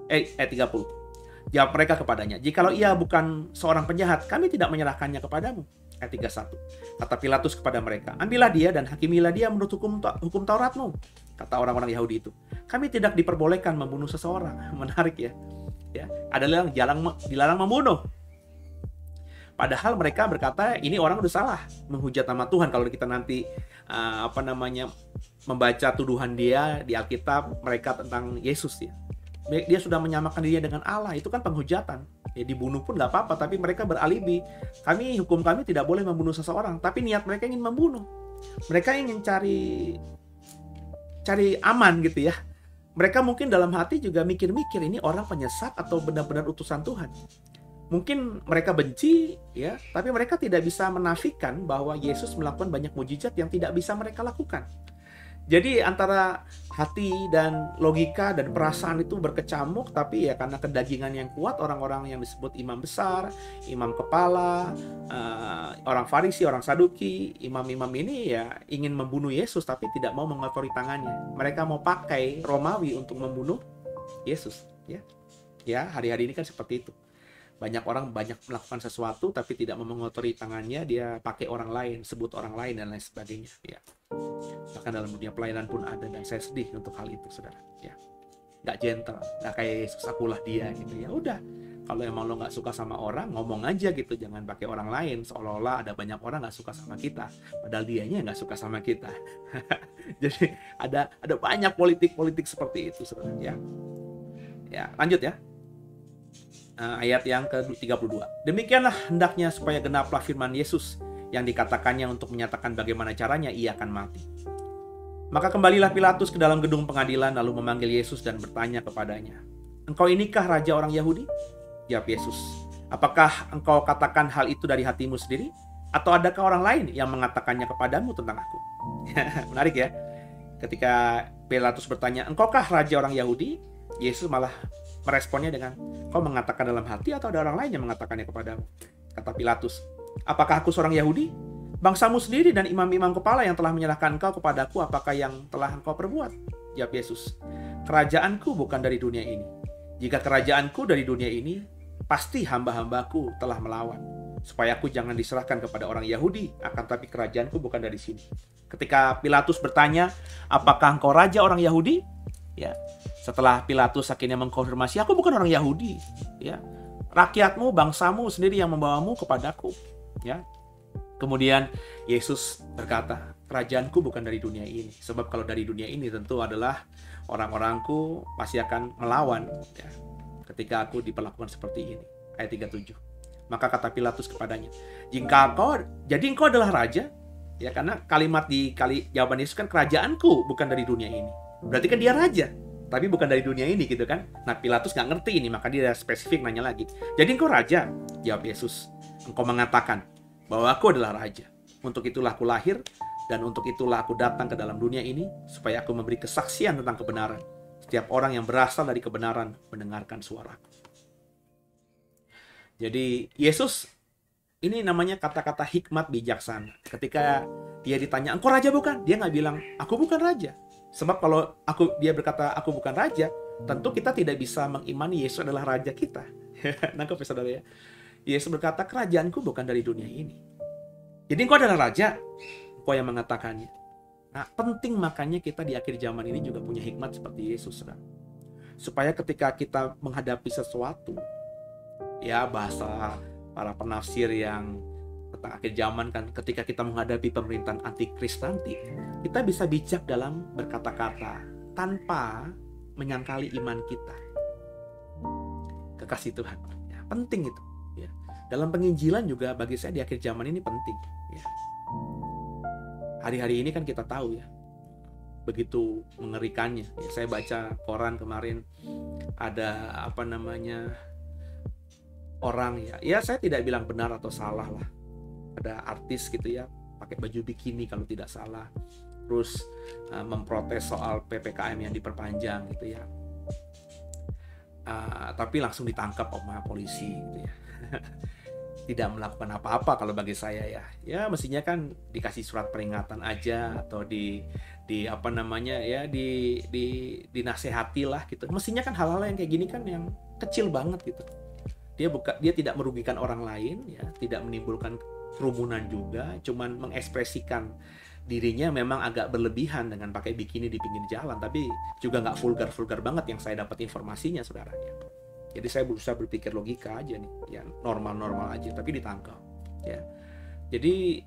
Ayat 30. Jawab mereka kepadanya, jikalau ia bukan seorang penjahat, kami tidak menyerahkannya kepadamu. Ayat 31. Kata Pilatus kepada mereka, ambillah dia dan hakimilah dia menurut hukum Tauratmu. Kata orang-orang Yahudi itu, kami tidak diperbolehkan membunuh seseorang. Menarik ya. Ya, adalah dilarang membunuh. Padahal mereka berkata ini orang udah salah menghujat nama Tuhan. Kalau kita nanti membaca tuduhan dia di Alkitab mereka tentang Yesus ya. Dia sudah menyamakan dirinya dengan Allah, itu kan penghujatan. Ya dibunuh pun nggak apa-apa, tapi mereka beralibi. Hukum kami tidak boleh membunuh seseorang, tapi niat mereka ingin membunuh. Mereka ingin cari aman gitu ya. Mereka mungkin dalam hati juga mikir-mikir ini orang penyesat atau benar-benar utusan Tuhan. Mungkin mereka benci ya, tapi mereka tidak bisa menafikan bahwa Yesus melakukan banyak mujizat yang tidak bisa mereka lakukan. Jadi antara hati dan logika dan perasaan itu berkecamuk, tapi ya karena kedagingan yang kuat orang-orang yang disebut imam besar, imam kepala, orang Farisi, orang Saduki, imam-imam ini ya ingin membunuh Yesus tapi tidak mau mengotori tangannya. Mereka mau pakai Romawi untuk membunuh Yesus. Ya hari-hari ini kan seperti itu. Banyak orang melakukan sesuatu tapi tidak mau mengotori tangannya, dia pakai orang lain, sebut orang lain dan lain sebagainya. Ya. Bahkan dalam dunia pelayanan pun ada dan saya sedih untuk hal itu, saudara. Ya, nggak gentle, nggak kayak Yesus, akulah dia gitu. Ya udah, kalau emang lo nggak suka sama orang, ngomong aja gitu, jangan pakai orang lain seolah-olah ada banyak orang nggak suka sama kita, padahal dianya nggak suka sama kita. Jadi ada banyak politik seperti itu, saudara. Ya, lanjut ya. Ayat yang ke-32. Demikianlah hendaknya supaya genaplah firman Yesus yang dikatakannya untuk menyatakan bagaimana caranya ia akan mati. Maka kembalilah Pilatus ke dalam gedung pengadilan lalu memanggil Yesus dan bertanya kepadanya, engkau inikah raja orang Yahudi? Jawab Yesus, apakah engkau katakan hal itu dari hatimu sendiri? Atau adakah orang lain yang mengatakannya kepadamu tentang aku? Menarik ya. Ketika Pilatus bertanya, engkaukah raja orang Yahudi? Yesus malah meresponnya dengan, kau mengatakan dalam hati atau ada orang lain yang mengatakannya kepadamu? Kata Pilatus, apakah aku seorang Yahudi? Bangsamu sendiri dan imam-imam kepala yang telah menyerahkan engkau kepadaku, apakah yang telah engkau perbuat? Jawab Yesus, kerajaanku bukan dari dunia ini. Jika kerajaanku dari dunia ini, pasti hamba-hambaku telah melawan, supaya aku jangan diserahkan kepada orang Yahudi, akan tapi kerajaanku bukan dari sini. Ketika Pilatus bertanya, apakah engkau raja orang Yahudi? Ya, setelah Pilatus akhirnya mengkonfirmasi, aku bukan orang Yahudi. Ya, rakyatmu, bangsamu sendiri yang membawamu kepadaku. Ya, kemudian Yesus berkata, kerajaanku bukan dari dunia ini. Sebab kalau dari dunia ini tentu adalah orang-orangku pasti akan melawan. Ya, ketika aku diperlakukan seperti ini. Ayat 37. Maka kata Pilatus kepadanya, jadi engkau adalah raja? Ya, karena kalimat jawaban Yesus kan, kerajaanku bukan dari dunia ini. Berarti kan dia raja, tapi bukan dari dunia ini gitu kan. Nah, Pilatus nggak ngerti ini, maka dia spesifik nanya lagi. Jadi engkau raja? Jawab Yesus, engkau mengatakan bahwa aku adalah raja. Untuk itulah aku lahir, dan untuk itulah aku datang ke dalam dunia ini, supaya aku memberi kesaksian tentang kebenaran. Setiap orang yang berasal dari kebenaran mendengarkan suaraku. Jadi Yesus, ini namanya kata-kata hikmat bijaksana. Ketika dia ditanya, engkau raja bukan? Dia nggak bilang, aku bukan raja. Sebab kalau dia berkata, aku bukan raja, tentu kita tidak bisa mengimani Yesus adalah raja kita. Nangkep ya saudara ya? Yesus berkata, kerajaanku bukan dari dunia ini. Jadi engkau adalah raja, engkau yang mengatakannya. Nah, penting makanya kita di akhir zaman ini juga punya hikmat seperti Yesus, saudara. Supaya ketika kita menghadapi sesuatu, ya bahasa para penafsir yang tentang akhir zaman kan, ketika kita menghadapi pemerintahan antikris nanti, kita bisa bijak dalam berkata-kata tanpa menyangkali iman kita. Kekasih Tuhan, ya, penting itu. Ya. Dalam penginjilan juga bagi saya di akhir zaman ini penting. Ya. Hari-hari ini kan kita tahu ya, begitu mengerikannya. Ya, saya baca koran kemarin ada orang ya saya tidak bilang benar atau salah lah. Ada artis gitu ya, pakai baju bikini kalau tidak salah. Terus memprotes soal PPKM yang diperpanjang gitu ya. Tapi langsung ditangkap sama polisi gitu ya. Tidak melakukan apa-apa kalau bagi saya ya. Ya mestinya kan dikasih surat peringatan aja atau dinasehati lah gitu. Mestinya kan hal-hal yang kayak gini kan yang kecil banget gitu. Dia tidak merugikan orang lain ya, tidak menimbulkan kerumunan juga, cuman mengekspresikan dirinya memang agak berlebihan dengan pakai bikini di pinggir jalan, tapi juga nggak vulgar banget yang saya dapat informasinya, saudara. Jadi saya berusaha berpikir logika aja nih, ya normal aja, tapi ditangkap. Ya, jadi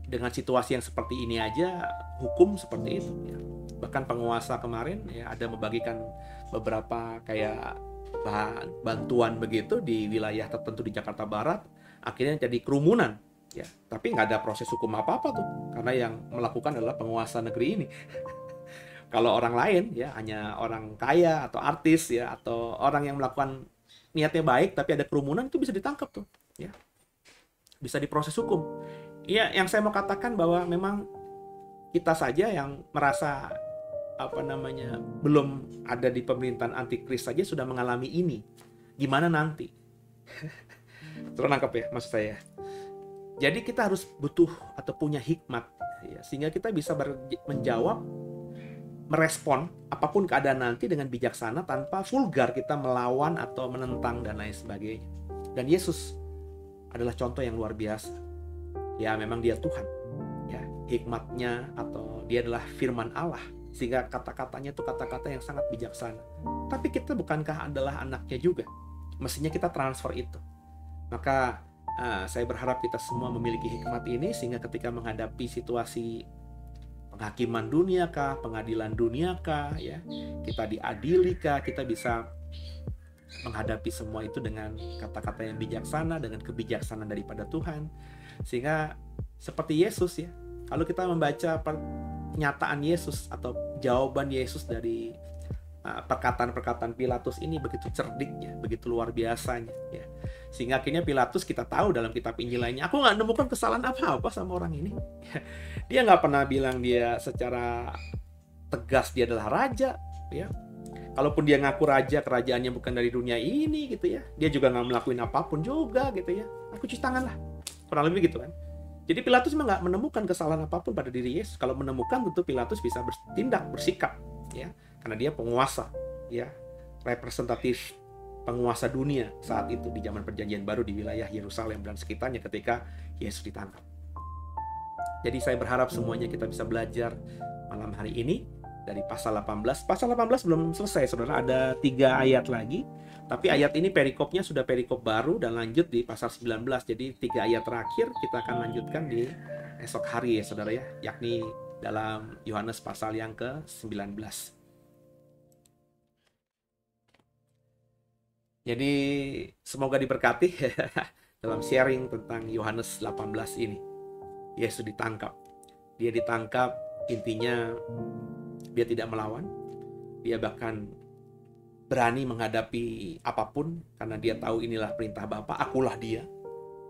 dengan situasi yang seperti ini aja, hukum seperti itu. Ya. Bahkan penguasa kemarin ya ada membagikan beberapa kayak bantuan begitu di wilayah tertentu di Jakarta Barat, akhirnya jadi kerumunan. Ya, tapi nggak ada proses hukum apa-apa tuh, karena yang melakukan adalah penguasa negeri ini. Kalau orang lain ya hanya orang kaya atau artis ya atau orang yang melakukan niatnya baik tapi ada kerumunan, itu bisa ditangkap tuh ya. Bisa diproses hukum. Iya, yang saya mau katakan bahwa memang kita saja yang merasa belum ada di pemerintahan antikris saja sudah mengalami ini. Gimana nanti? Terus nangkep ya maksud saya. Jadi kita harus butuh atau punya hikmat ya, sehingga kita bisa menjawab, merespon apapun keadaan nanti dengan bijaksana tanpa vulgar kita melawan atau menentang dan lain sebagainya. Dan Yesus adalah contoh yang luar biasa. Ya memang dia Tuhan. Ya, hikmatnya atau dia adalah firman Allah, sehingga kata-katanya itu kata-kata yang sangat bijaksana. Tapi kita bukankah adalah anaknya juga? Mestinya kita transfer itu. Maka saya berharap kita semua memiliki hikmat ini, sehingga ketika menghadapi situasi penghakiman dunia kah, pengadilan dunia kah, ya, kita diadili kah, kita bisa menghadapi semua itu dengan kata-kata yang bijaksana, dengan kebijaksanaan daripada Tuhan. Sehingga seperti Yesus ya, kalau kita membaca pernyataan Yesus atau jawaban Yesus dari perkataan-perkataan Pilatus ini begitu cerdik ya, begitu luar biasanya ya. Sehingga akhirnya Pilatus kita tahu dalam kitab Injil lainnya, aku nggak nemukan kesalahan apa-apa sama orang ini. Dia nggak pernah bilang dia secara tegas dia adalah raja ya. Kalaupun dia ngaku raja, kerajaannya bukan dari dunia ini gitu ya, dia juga nggak melakukan apapun juga gitu ya. Aku cuci tangan lah, kurang lebih gitu kan. Jadi Pilatus memang nggak menemukan kesalahan apapun pada diri Yesus. Kalau menemukan tentu Pilatus bisa bertindak, bersikap ya, karena dia penguasa ya, representatif penguasa dunia saat itu di zaman perjanjian baru di wilayah Yerusalem dan sekitarnya ketika Yesus ditangkap. Jadi saya berharap semuanya kita bisa belajar malam hari ini dari pasal 18. Pasal 18 belum selesai, saudara, ada 3 ayat lagi. Tapi ayat ini perikopnya sudah perikop baru dan lanjut di pasal 19. Jadi 3 ayat terakhir kita akan lanjutkan di esok hari ya saudara ya, yakni dalam Yohanes pasal yang ke-19. Jadi semoga diberkati dalam sharing tentang Yohanes 18 ini. Yesus ditangkap. Dia ditangkap, intinya dia tidak melawan. Dia bahkan berani menghadapi apapun karena dia tahu inilah perintah Bapa, akulah dia.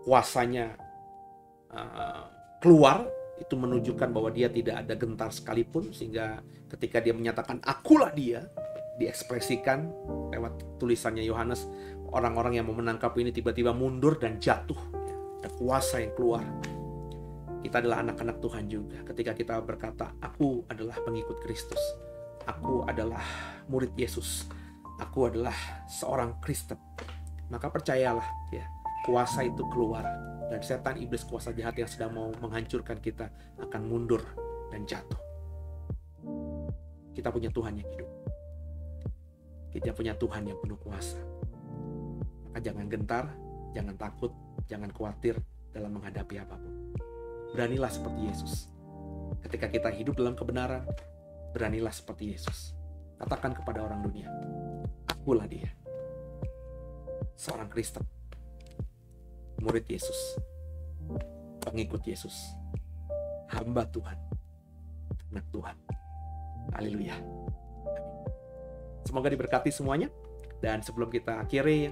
Kuasanya keluar, itu menunjukkan bahwa dia tidak ada gentar sekalipun, sehingga ketika dia menyatakan akulah dia, diekspresikan lewat tulisannya Yohanes, orang-orang yang mau menangkap ini tiba-tiba mundur dan jatuh. Ada kuasa yang keluar. Kita adalah anak-anak Tuhan juga. Ketika kita berkata, aku adalah pengikut Kristus, aku adalah murid Yesus, aku adalah seorang Kristen, maka percayalah ya, kuasa itu keluar. Dan setan, iblis, kuasa jahat yang sedang mau menghancurkan kita akan mundur dan jatuh. Kita punya Tuhan yang hidup. Kita punya Tuhan yang penuh kuasa. Maka jangan gentar, jangan takut, jangan khawatir dalam menghadapi apapun. Beranilah seperti Yesus. Ketika kita hidup dalam kebenaran, beranilah seperti Yesus. Katakan kepada orang dunia, akulah dia. Seorang Kristen, murid Yesus, pengikut Yesus, hamba Tuhan, anak Tuhan. Haleluya. Semoga diberkati semuanya. Dan sebelum kita akhiri,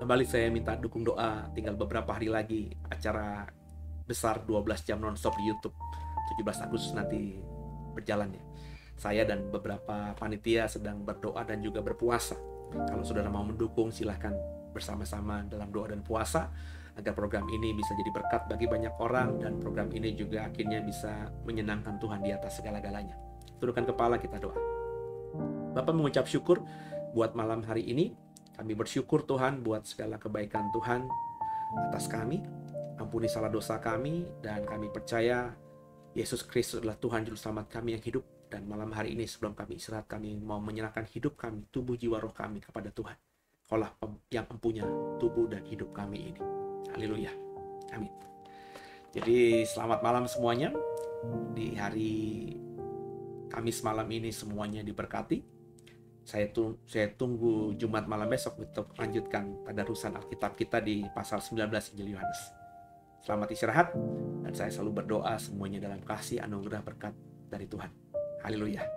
kembali saya minta dukung doa. Tinggal beberapa hari lagi acara besar 12 jam nonstop di YouTube. 17 Agustus nanti berjalan ya. Saya dan beberapa panitia sedang berdoa dan juga berpuasa. Kalau saudara mau mendukung, silahkan bersama-sama dalam doa dan puasa agar program ini bisa jadi berkat bagi banyak orang dan program ini juga akhirnya bisa menyenangkan Tuhan di atas segala-galanya. Tundukkan kepala, kita doa. Bapa, mengucap syukur buat malam hari ini. Kami bersyukur Tuhan buat segala kebaikan Tuhan atas kami. Ampuni salah dosa kami, dan kami percaya Yesus Kristus adalah Tuhan Juru Selamat kami yang hidup. Dan malam hari ini sebelum kami istirahat, kami mau menyerahkan hidup kami, tubuh, jiwa, roh kami kepada Tuhan. Kaulah yang mempunya tubuh dan hidup kami ini. Haleluya. Amin. Jadi selamat malam semuanya. Di hari Kamis malam ini semuanya diberkati. Saya tunggu Jumat malam besok untuk lanjutkan tadarusan Alkitab kita di pasal 19 Injil Yohanes. Selamat istirahat, dan saya selalu berdoa semuanya dalam kasih anugerah berkat dari Tuhan. Haleluya.